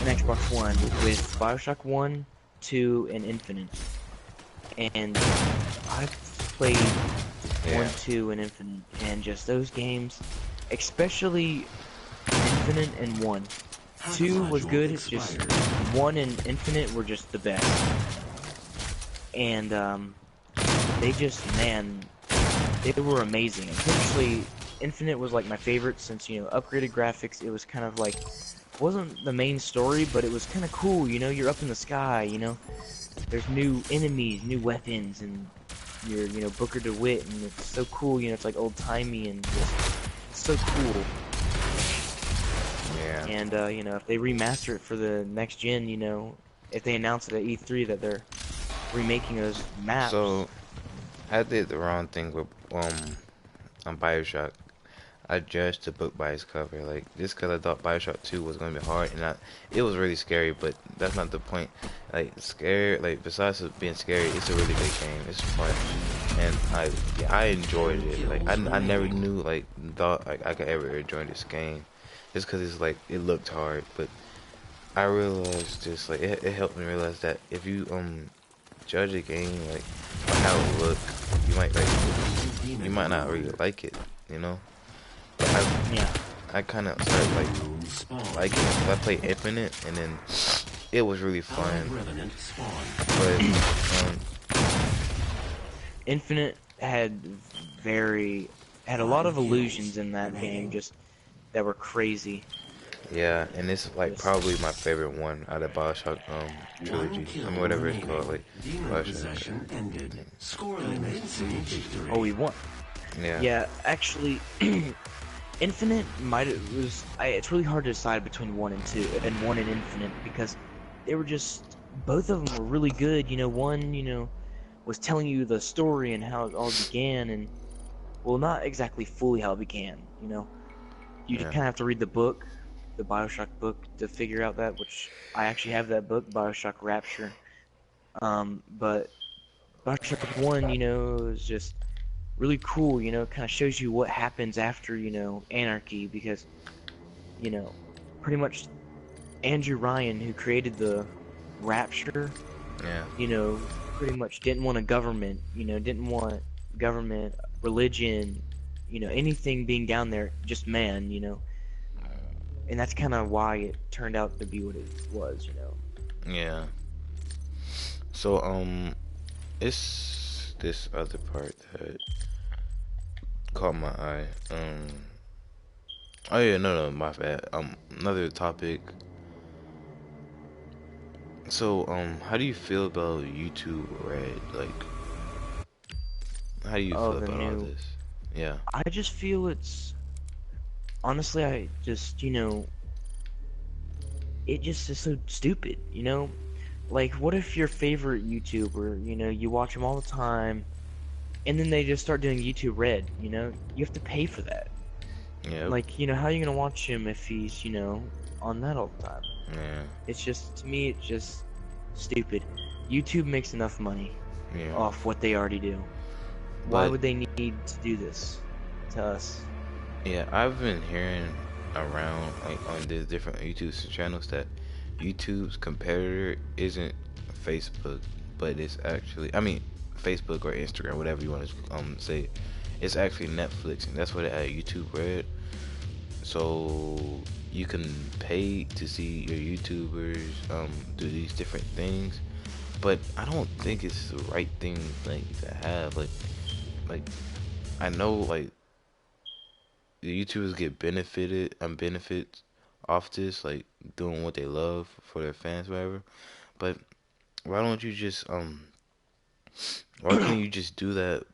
and Xbox One, with BioShock 1, 2, and Infinite. And I've played 1, 2, and Infinite, and just those games, especially Infinite and 1. 2 was good, it's just 1 and Infinite were just the best. And they just, man, they were amazing. Especially Infinite was like my favorite since, you know, upgraded graphics. It was kind of like, wasn't the main story, but it was kind of cool, you know, you're up in the sky, you know, there's new enemies, new weapons, and you're, you know, Booker DeWitt, and it's so cool, you know, it's like old-timey and just so cool. Yeah. And, you know, if they remaster it for the next gen, you know, if they announce it at E3 that they're remaking those maps. So I did the wrong thing with on BioShock. I judged the book by its cover, like just because I thought BioShock 2 was gonna be hard, and it was really scary. But that's not the point. Like scary, like besides it being scary, it's a really good game. It's fun, and I enjoyed it. Like I never knew thought like I could ever enjoy this game, just because it's like it looked hard. But I realized just like it helped me realize that if you judge a game like by how it look, you might not really like it, you know. But I kind of started like liking it 'cause I played Infinite, and then it was really fun. But Infinite had a lot of illusions in that game, just that were crazy. yeah, and it's like probably my favorite one out of BioShock trilogy. I mean, whatever it's called, like BioShock. Ended. Score limit victory. Oh, we won. Yeah. Yeah, actually, Infinite it's really hard to decide between 1 and 2, and 1 and Infinite, because they were just, both of them were really good. You know, 1, you know, was telling you the story and how it all began, and, well, not exactly fully how it began, you know. You just kind of have to read the book, the BioShock book, to figure out that, which I actually have that book, BioShock Rapture. But BioShock 1, you know, is just really cool, you know, kind of shows you what happens after, you know, anarchy, because, you know, pretty much Andrew Ryan, who created the Rapture, you know, pretty much didn't want a government, you know, didn't want government, religion, you know, anything being down there, just man, you know. And that's kind of why it turned out to be what it was, you know. Yeah. So it's this other part that caught my eye. Oh yeah, no, my bad. Another topic. So how do you feel about YouTube Red? Like, how do you feel about all this? Yeah. I just feel it's, honestly, I just, you know, it just is so stupid, you know? Like, what if your favorite YouTuber, you know, you watch him all the time, and then they just start doing YouTube Red. You know, you have to pay for that. Yep. Like, you know, how are you gonna watch him if he's, you know, on that all the time? Yeah. It's just, to me, it's just stupid. YouTube makes enough money Yeah. off what they already do. Why But would they need to do this to us? yeah, I've been hearing around like on these different YouTube channels that YouTube's competitor isn't Facebook, but it's actually, I mean, Facebook or Instagram, whatever you want to say. It's actually Netflix, and that's what it had YouTube Red. So you can pay to see your YouTubers do these different things, but I don't think it's the right thing like to have. Like I know like the YouTubers get benefited and benefits off this, like doing what they love for their fans, whatever. But why don't you just why can't you just do that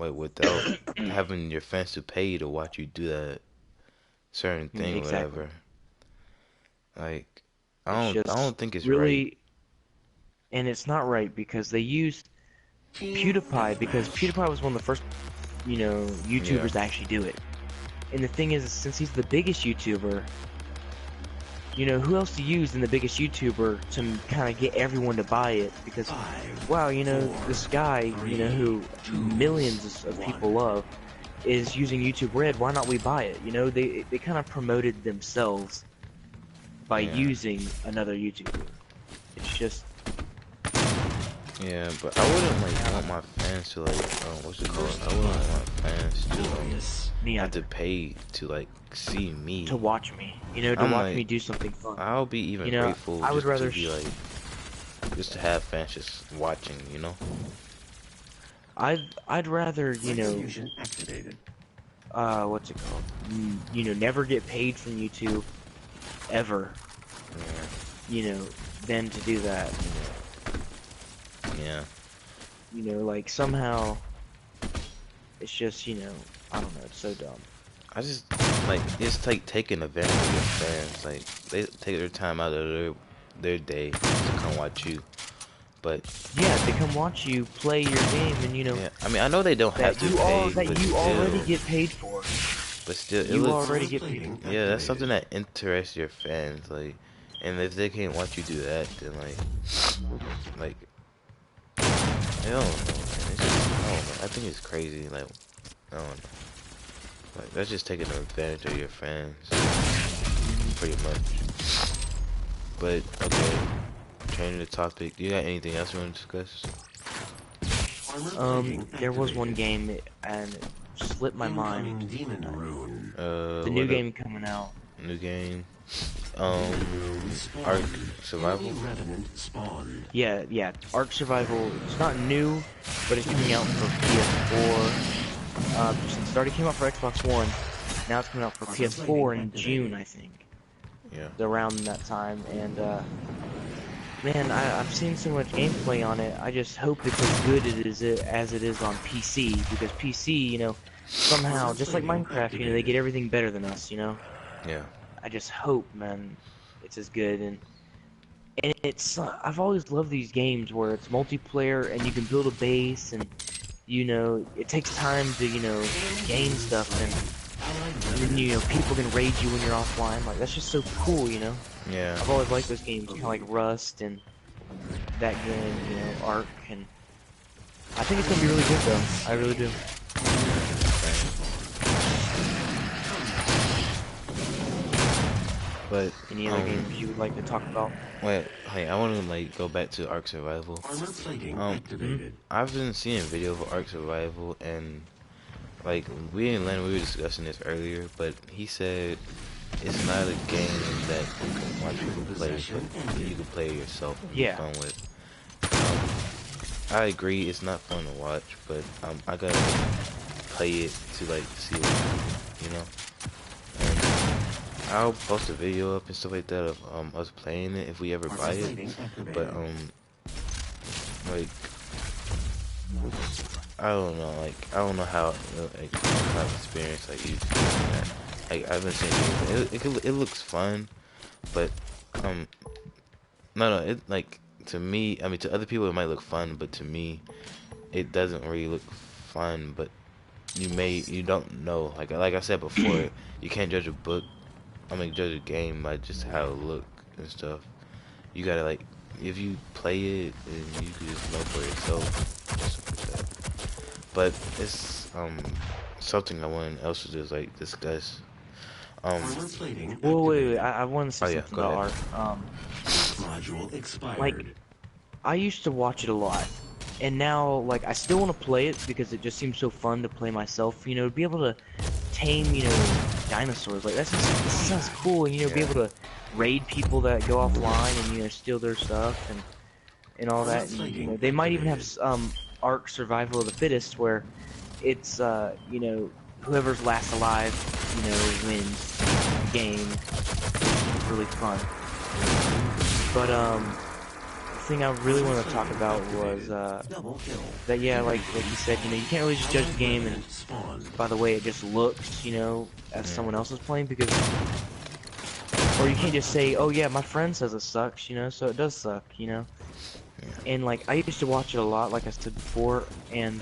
like without having your fans to pay to watch you do that certain thing, Exactly. whatever? Like It's I just don't think it's right. really, and it's not right because they used PewDiePie because PewDiePie was one of the first, you know, Yeah. YouTubers to actually do it. And the thing is, since he's the biggest YouTuber, you know, who else to use than the biggest YouTuber to kind of get everyone to buy it? Because, wow, you know, this guy, you know, who millions of people love, is using YouTube Red. Why not we buy it? You know, they kind of promoted themselves by Yeah. using another YouTuber. It's just, Yeah, but I wouldn't like want my fans to like what's it called? I wouldn't want my fans to me have to either. pay to like see me. To watch me, you know, to I'm watch me like do something fun. I'll be even You know, grateful I would just to rather, be like just to have fans just watching, you know? I'd rather, you Red know, fusion activated. what's it called? You know, never get paid from YouTube ever, Yeah. you know, than to do that. Yeah. You know, like somehow it's just, you know, I don't know, it's so dumb. I just like it's like taking advantage of your fans. Like they take their time out of their day to come watch you. But Yeah, they come watch you play your game, and you know yeah, I mean I know they don't have to pay, that you already get paid for. but still it You looks already Armor get paid for. plating yeah, that's something activated. that interests your fans, like, and if they can't watch you do that, then like, I don't know, man. It's just, I don't know. I think it's crazy, like, I don't know. Like, that's just taking advantage of your fans, pretty much. But okay, changing the topic. Do you got anything else you want to discuss? Armor plating There was one activated. game, and it slipped my Incoming mind. demon rune. The new What up? game coming out. New game. Demon Um, rune spawn. Ark Survival. Enemy revenant spawn. Yeah, Ark Survival. It's not new, but it's coming out for PS4. Since it already came out for Xbox One, now it's coming out for PS4 in June, I think. Yeah. Around that time, and man, I've seen so much gameplay on it. I just hope it's as good as it is on PC, because PC, you know, somehow, just like Minecraft, you know, they get everything better than us, you know. Yeah. I just hope, man, it's as good. And it's I've always loved these games where it's multiplayer and you can build a base, and you know, it takes time to, you know, gain stuff, and then, you know, people can raid you when you're offline. Like, that's just so cool, you know. Yeah. I've always liked those games, kind of like Rust and that game, you know, Ark, and I think it's gonna be really good though. I really do. But Any other games you would like to talk about? wait, hey, I want to like go back to Ark Survival. Armor plating Um, activated. I've been seeing video of Ark Survival, and like we and Len, we were discussing this earlier, but he said it's not a game that you can watch people play, but you can play it yourself and Yeah. have fun with. I agree, it's not fun to watch, but I gotta play it to like see what happens, you know. And I'll post a video up and stuff like that of us playing it if we ever buy it. But like I don't know, like I don't know how like what kind of experience like you that. Like I've been seeing it looks fun, but no it like to me, I mean to other people it might look fun, but to me it doesn't really look fun, but you don't know. Like I said before, you can't judge a book. I mean, judge a game by just how it look and stuff. You gotta like, if you play it, then you can just know for yourself. Simple as that. But it's something I want else to just like discuss. Armor plating Well, wait, activated. I want to say Oh, yeah, something go about ahead. art. Module expired. Like, I used to watch it a lot, and now, like, I still want to play it because it just seems so fun to play myself, you know, to be able to tame, you know, dinosaurs, like, that sounds cool, and, you know, be Yeah. able to raid people that go offline and, you know, steal their stuff, and all that, and, you know, they might even have, Ark Survival of the Fittest, where it's, you know, whoever's last alive, you know, wins the game. It's really fun. But, the thing I really wanted to talk about was, Double kill. that, yeah, like you said, you know, you can't really just judge the game and Spawn. by the way it just looks, you know, as someone else is playing, because, or you can't just say, oh yeah, my friend says it sucks, you know, so it does suck, you know. And, like, I used to watch it a lot, like I said before, and,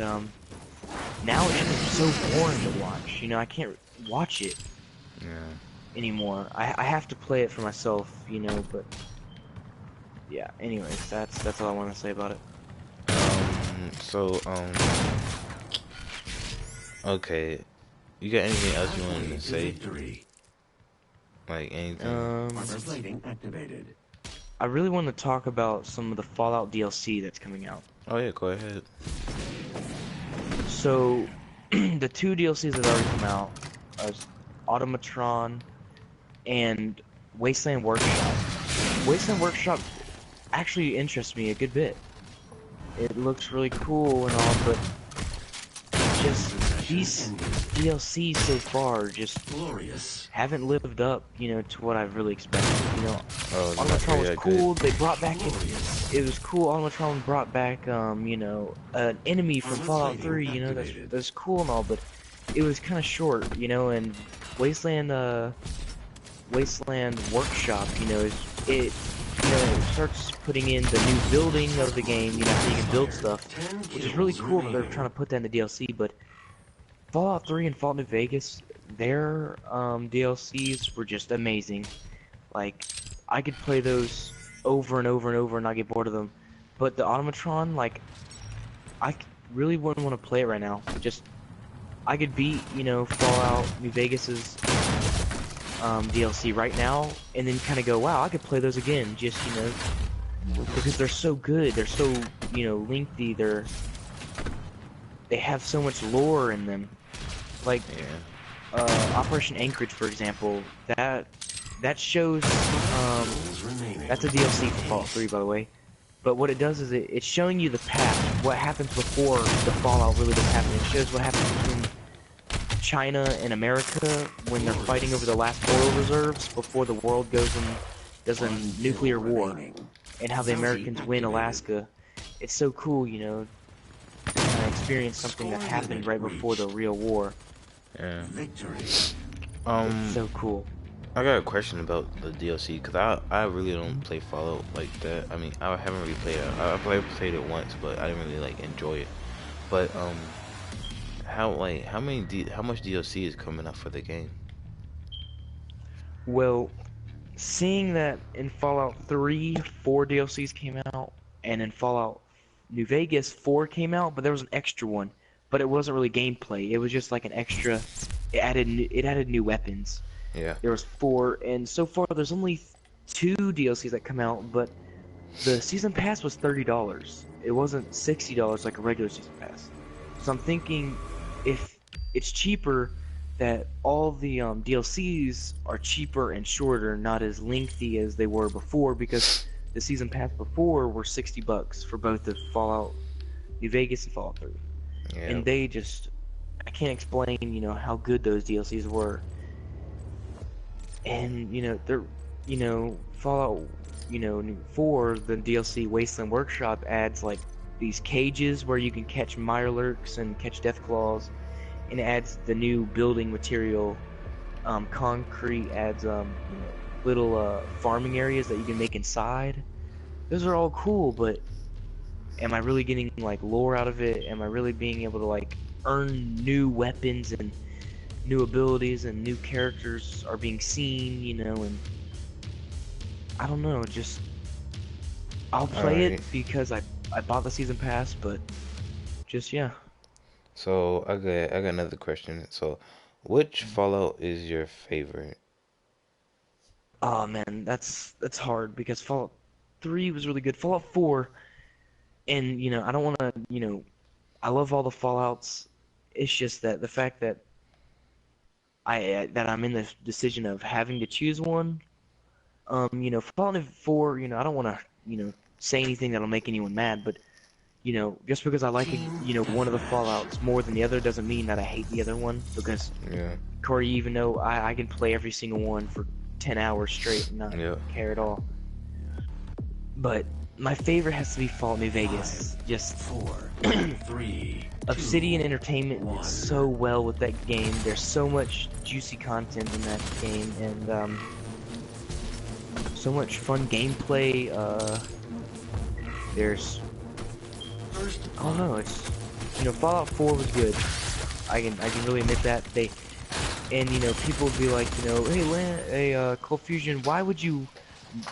now it's just so boring to watch, you know, I can't watch it Yeah. anymore. I have to play it for myself, you know, but, yeah, anyways, that's all I want to say about it. So okay. You got anything else you wanted to say? Victory. Like anything? Armor plating activated. I really want to talk about some of the Fallout DLC that's coming out. Oh yeah, go ahead. So, the two DLCs that already come out are Automatron and Wasteland Workshop. Wasteland Workshop actually interests me a good bit. It looks really cool and all, but just these DLCs so far just Glorious. haven't lived up, you know, to what I've really expected. You know, Oh, Automatron was yeah, cool. good. They brought back Glorious. it was cool. Automatron brought back, you know, an enemy from Fallout 3. You know, that's cool and all, but it was kind of short. You know, and Wasteland Workshop. You know, it starts putting in the new building of the game. You know, how you can build stuff, which is really cool that they're trying to put that in the DLC. But Fallout 3 and Fallout New Vegas, their DLCs were just amazing. Like, I could play those over and over and over and not get bored of them. But the Automatron, like, really wouldn't want to play it right now. Just, I could beat, you know, Fallout New Vegas's DLC right now, and then kind of go, wow, I could play those again. Just, you know, because they're so good. They're so, you know, lengthy. They have so much lore in them. Like, Yeah. Operation Anchorage, for example, that shows, that's a DLC for Fallout 3, by the way. But what it does is it's showing you the past, what happens before the Fallout really does happen. It shows what happens between China and America when they're fighting over the last oil reserves before the world does a nuclear war, and how the Americans win Alaska. It's so cool, you know, to kind of experience something that happened right before the real war. Yeah. Victory. It's so cool. I got a question about the DLC because I really don't play Fallout like that. I mean, I haven't really played it. I played it once, but I didn't really like enjoy it. But how much DLC is coming up for the game? Well, seeing that in Fallout 3, 4 DLCs came out, and in Fallout New Vegas, 4 came out, but there was an extra one. But it wasn't really gameplay. It was just like an extra. It added new weapons. Yeah. There was 4, and so far there's only 2 DLCs that come out. But the season pass was $30. It wasn't $60 like a regular season pass. So I'm thinking, if it's cheaper, that all the DLCs are cheaper and shorter, not as lengthy as they were before, because the season pass before were $60 for both the Fallout New Vegas and Fallout 3. Yeah. And they just, I can't explain, you know, how good those DLCs were. And, you know, they're, you know, Fallout, you know, 4, the DLC Wasteland Workshop adds, like, these cages where you can catch Mirelurks and catch Deathclaws, and it adds the new building material, concrete, adds, you know, little, farming areas that you can make inside. Those are all cool, but am I really getting, like, lore out of it? Am I really being able to, like, earn new weapons and new abilities, and new characters are being seen, you know, and I don't know, just I'll play it Alright. because I bought the season pass, but just yeah. So I got another question. So, which Fallout is your favorite? Oh man, that's hard because Fallout 3 was really good. Fallout 4, and you know, I don't want to, you know, I love all the Fallouts. It's just that the fact that I'm in the decision of having to choose one. You know, Fallout 4, you know, I don't want to, you know, say anything that'll make anyone mad, but you know, just because I like, you know, one of the Fallouts more than the other doesn't mean that I hate the other one. Because Yeah. Corey, even though I can play every single one for 10 hours straight and not Yeah. care at all. But my favorite has to be Fallout New Vegas. Just 4, 3, Obsidian 2, Entertainment did 1. so well with that game. There's so much juicy content in that game, and so much fun gameplay. There's, First I don't know, it's, you know, Fallout 4 was good. I can really admit that. And you know, people would be like, you know, hey, Cold Fusion, why would you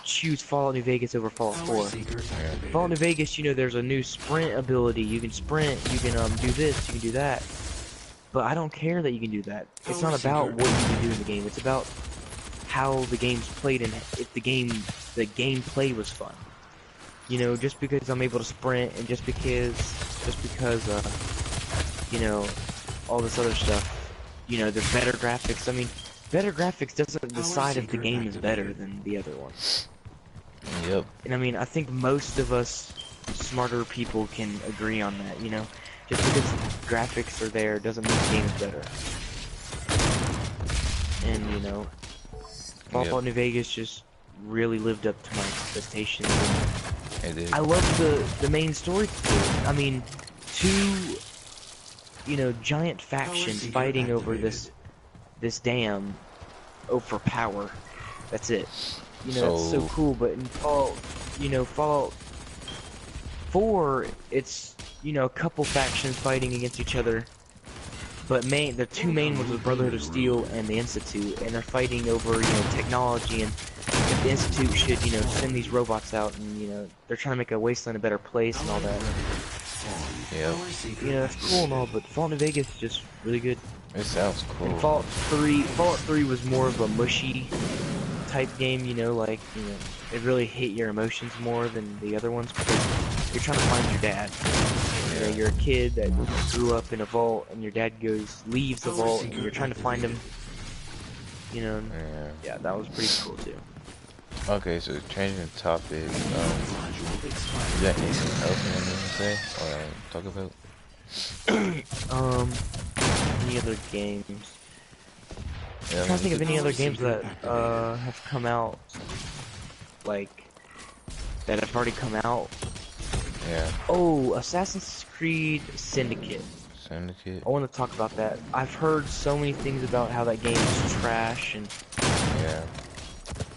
choose Fallout New Vegas over Fallout 4? Seekers activated. Fallout New Vegas, you know, there's a new sprint ability. You can sprint, you can do this, you can do that. But I don't care that you can do that. It's not about what you can do in the game. It's about how the game's played and if the gameplay was fun. You know, just because I'm able to sprint and just because you know, all this other stuff. You know, there's better graphics. I mean, better graphics doesn't decide if the game is better than the other one. Yep. And I mean, I think most of us smarter people can agree on that, you know? Just because graphics are there doesn't mean the game is better. And, you know, Fallout New Vegas just really lived up to my expectations. It is. I love the main story to it. I mean, two, you know, giant factions fighting over this dam for power. That's it. You know, it's so cool. But in Fallout, you know, Fallout 4, it's, you know, a couple factions fighting against each other. But the two main ones are Brotherhood of Steel and the Institute, and they're fighting over, you know, technology, and if the Institute should, you know, send these robots out, and, you know, they're trying to make a wasteland a better place and all that. Yep. You know, it's cool and all, but Fallout New Vegas is just really good. It sounds cool. And Fallout 3 was more of a mushy type game, you know, like, you know, it really hit your emotions more than the other ones because you're trying to find your dad. You know, you're a kid that grew up in a vault, and your dad leaves the vault, and you're trying to find him. You know, yeah, that was pretty cool too. Okay, so changing the topic. You got anything else you want to say or talk about? Any other games? Yeah, I'm trying to think of any other games that have come out, like that have already come out. Yeah. Oh, Assassin's Creed Syndicate. Syndicate. I want to talk about that. I've heard so many things about how that game is trash, and Yeah.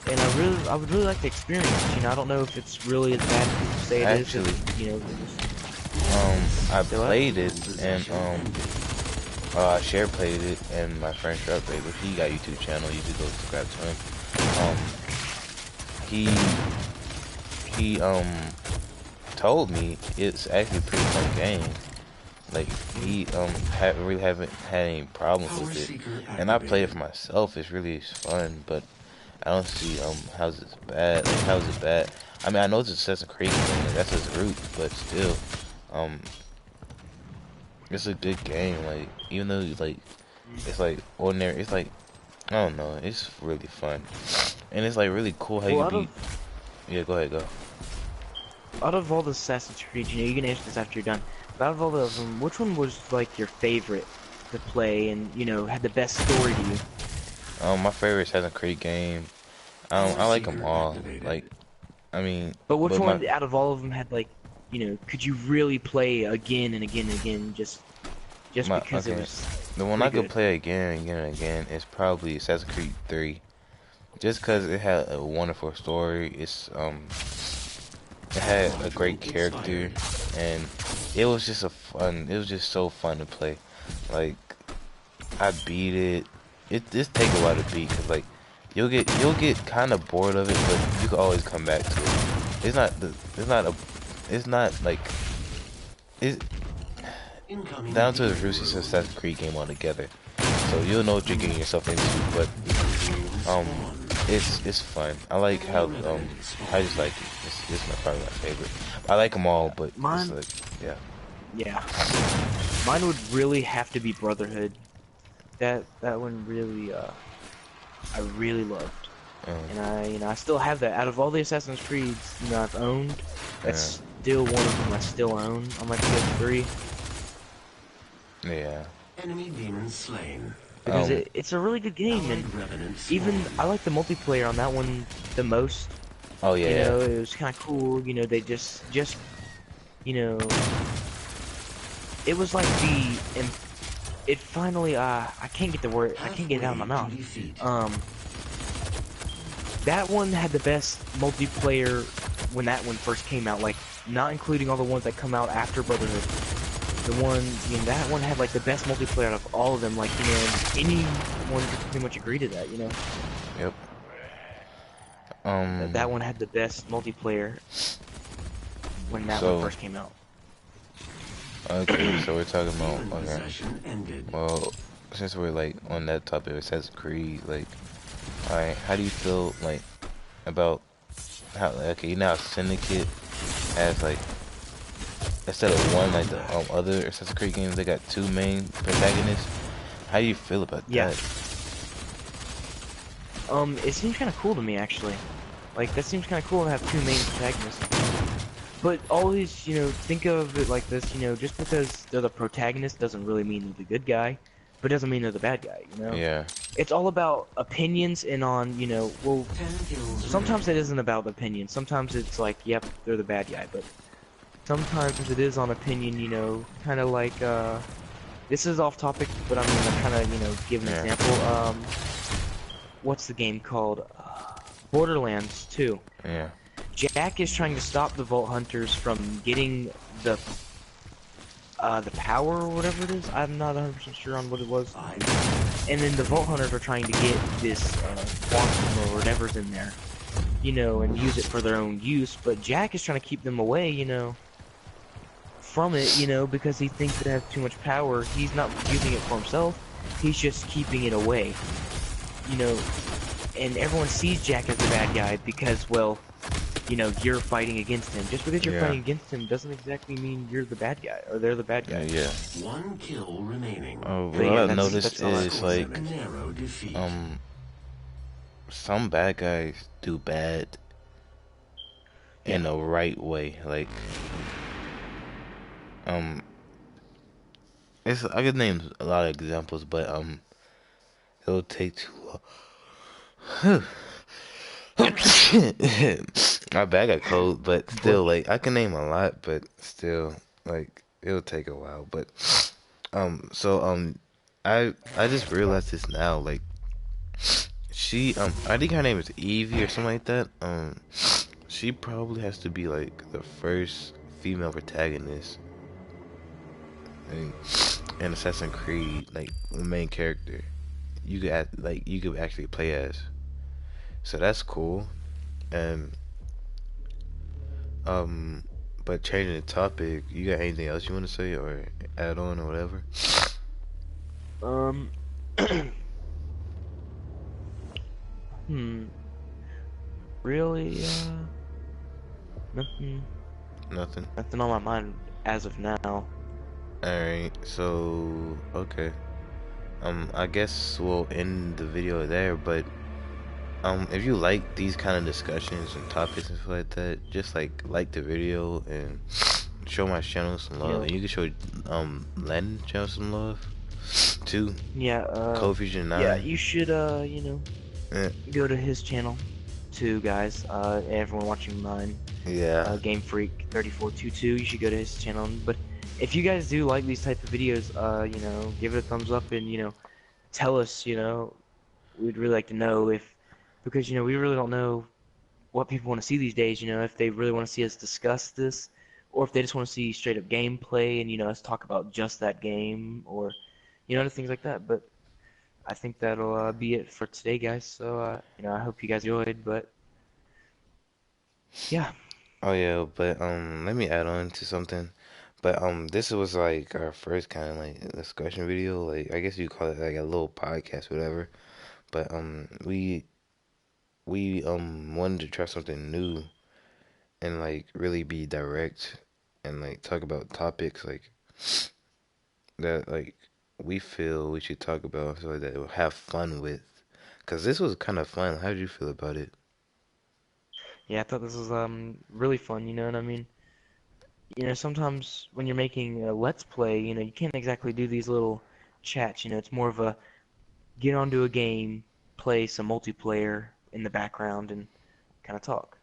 I would really like to experience it. You know, I don't know if it's really as bad as people say it is. Actually, You know, I played it and I share played it and my friend Shrub played it. He got a YouTube channel. You could go subscribe to him. He told me it's actually a pretty fun game. Like he really haven't had any problems with it, and I played it for myself. It's really fun, but I don't see how's it bad. Like, how's it bad? I mean, I know it's Assassin's Creed game, like, that's its root, but still, it's a good game. Like even though like it's like ordinary, it's like I don't know, it's really fun, and it's like really cool how you can be. Yeah, go ahead, go. Out of all the Assassin's Creed, you know, you can answer this after you're done. But out of all of them, which one was like your favorite to play, and you know, had the best story to you? My favorite Assassin's Creed game. I like them all. Like, I mean. But which one out of all of them had like, you know, could you really play again and again and again just because it was the one I could play again and again and again is probably Assassin's Creed 3. Just because it had a wonderful story. It had a great character, and it was just so fun to play. Like, I beat it. It just take a while to beat, cause like you'll get kind of bored of it, but you can always come back to it. It's not like it's Incoming down to the demon roots. It's room. Assassin's Creed game altogether, so you'll know what you're getting yourself into. But um, it's fun. I like how I just like it. It's probably my favorite. I like them all, but it's Mine, like yeah. yeah, mine would really have to be Brotherhood. That one really, I really loved. And I still have that. Out of all the Assassin's Creeds, I've owned, that's still one of them I still own on my PS3 Yeah. Enemy demon slain. because Um, it's a really good game, and Allied revenant even spawned. I like the multiplayer on that one the most. oh yeah, You yeah. know, it was kind of cool. You know, they just you know, it was like it finally I can't get the word, I can't get it out of my mouth. Halfway to defeat. That one had the best multiplayer when that one first came out, like, not including all the ones that come out after Brotherhood. The one, that one had, like, the best multiplayer out of all of them, like, anyone could pretty much agree to that, Yep. That one had the best multiplayer when that So- one first came out. Okay, so we're talking Demon about okay. possession ended. Well, since we're like on that topic, it says Creed. Like, alright, how do you feel like about how? Okay, you know how Syndicate has like instead of one like the other Assassin's Creed games, they got two main protagonists. How do you feel about Yeah. that? It seems kind of cool to me, actually. Like, that seems kind of cool to have two main protagonists. But always, think of it like this, just because they're the protagonist doesn't really mean they're the good guy, but doesn't mean they're the bad guy, Yeah. It's all about opinions and on, well, 10 kills sometimes it isn't about opinion. Sometimes it's like, yep, they're the bad guy, but sometimes it is on opinion, kind of like, this is off topic, but I'm gonna kind of, give an Yeah. example. What's the game called? Borderlands 2. Yeah. Jack is trying to stop the Vault Hunters from getting the power or whatever it is. I'm not 100% sure on what it was. And then the Vault Hunters are trying to get this quantum or whatever's in there, and use it for their own use. But Jack is trying to keep them away, from it, because he thinks it has too much power. He's not using it for himself. He's just keeping it away, And everyone sees Jack as the bad guy because, well, you're fighting against him. Just because you're Yeah. fighting against him doesn't exactly mean you're the bad guy, or they're the bad Yeah. guy. Yeah. 1 kill remaining. Oh, But what yeah, I've that's- noticed that's all is I- like Narrow defeat. some bad guys do bad in the right way. Like it's I could name a lot of examples, but it'll take too long. My bad got cold, but still, like I can name a lot, but still, like it'll take a while. But I just realized this now, like she I think her name is Evie or something like that. She probably has to be like the first female protagonist in Assassin's Creed, like the main character. You could actually play as. So that's cool. And but changing the topic, you got anything else you want to say or add on or whatever? Really, nothing Nothing. on my mind as of now. Alright, so okay. I guess we'll end the video there, but if you like these kind of discussions and topics and stuff like that, just like the video and show my channel some love. Yeah. And you can show Len channel some love too. Yeah, Cold Fusion 9. yeah, you should, Yeah. go to his channel too, guys. Everyone watching mine, Yeah. Game Freak 3422, you should go to his channel. But if you guys do like these type of videos, give it a thumbs up and, tell us, we'd really like to know because, we really don't know what people want to see these days, if they really want to see us discuss this, or if they just want to see straight up gameplay and, us talk about just that game, or, things like that. But I think that'll be it for today, guys. So, I hope you guys enjoyed. But yeah, Oh yeah, but let me add on to something. But this was like our first kind of like discussion video. Like I guess you call it like a little podcast, whatever. But we wanted to try something new and like really be direct and like talk about topics like that like we feel we should talk about so that we'll have fun with. Cause this was kind of fun. How did you feel about it? yeah, I thought this was really fun. You know what I mean? Sometimes when you're making a Let's Play, you can't exactly do these little chats. It's more of a get onto a game, play some multiplayer in the background, and kind of talk.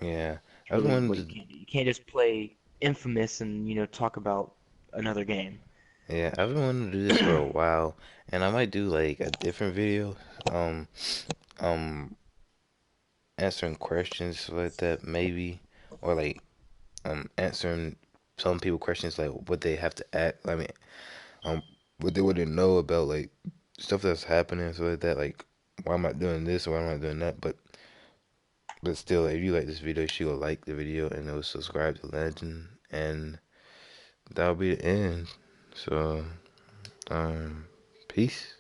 Yeah, It's I just really what you wanted to. can't do. You can't just play Infamous and talk about another game. Yeah, I've been wanting to do this for a while, and I might do like a different video, um, um, answering questions like that maybe, or like answering some people questions like what they have to act. I mean, um, what they wouldn't know about like stuff that's happening, so like that. Like, why am I doing this or why am I doing that? But still, if you like this video, you will like the video and it'll subscribe to Legend, and that'll be the end. So, peace.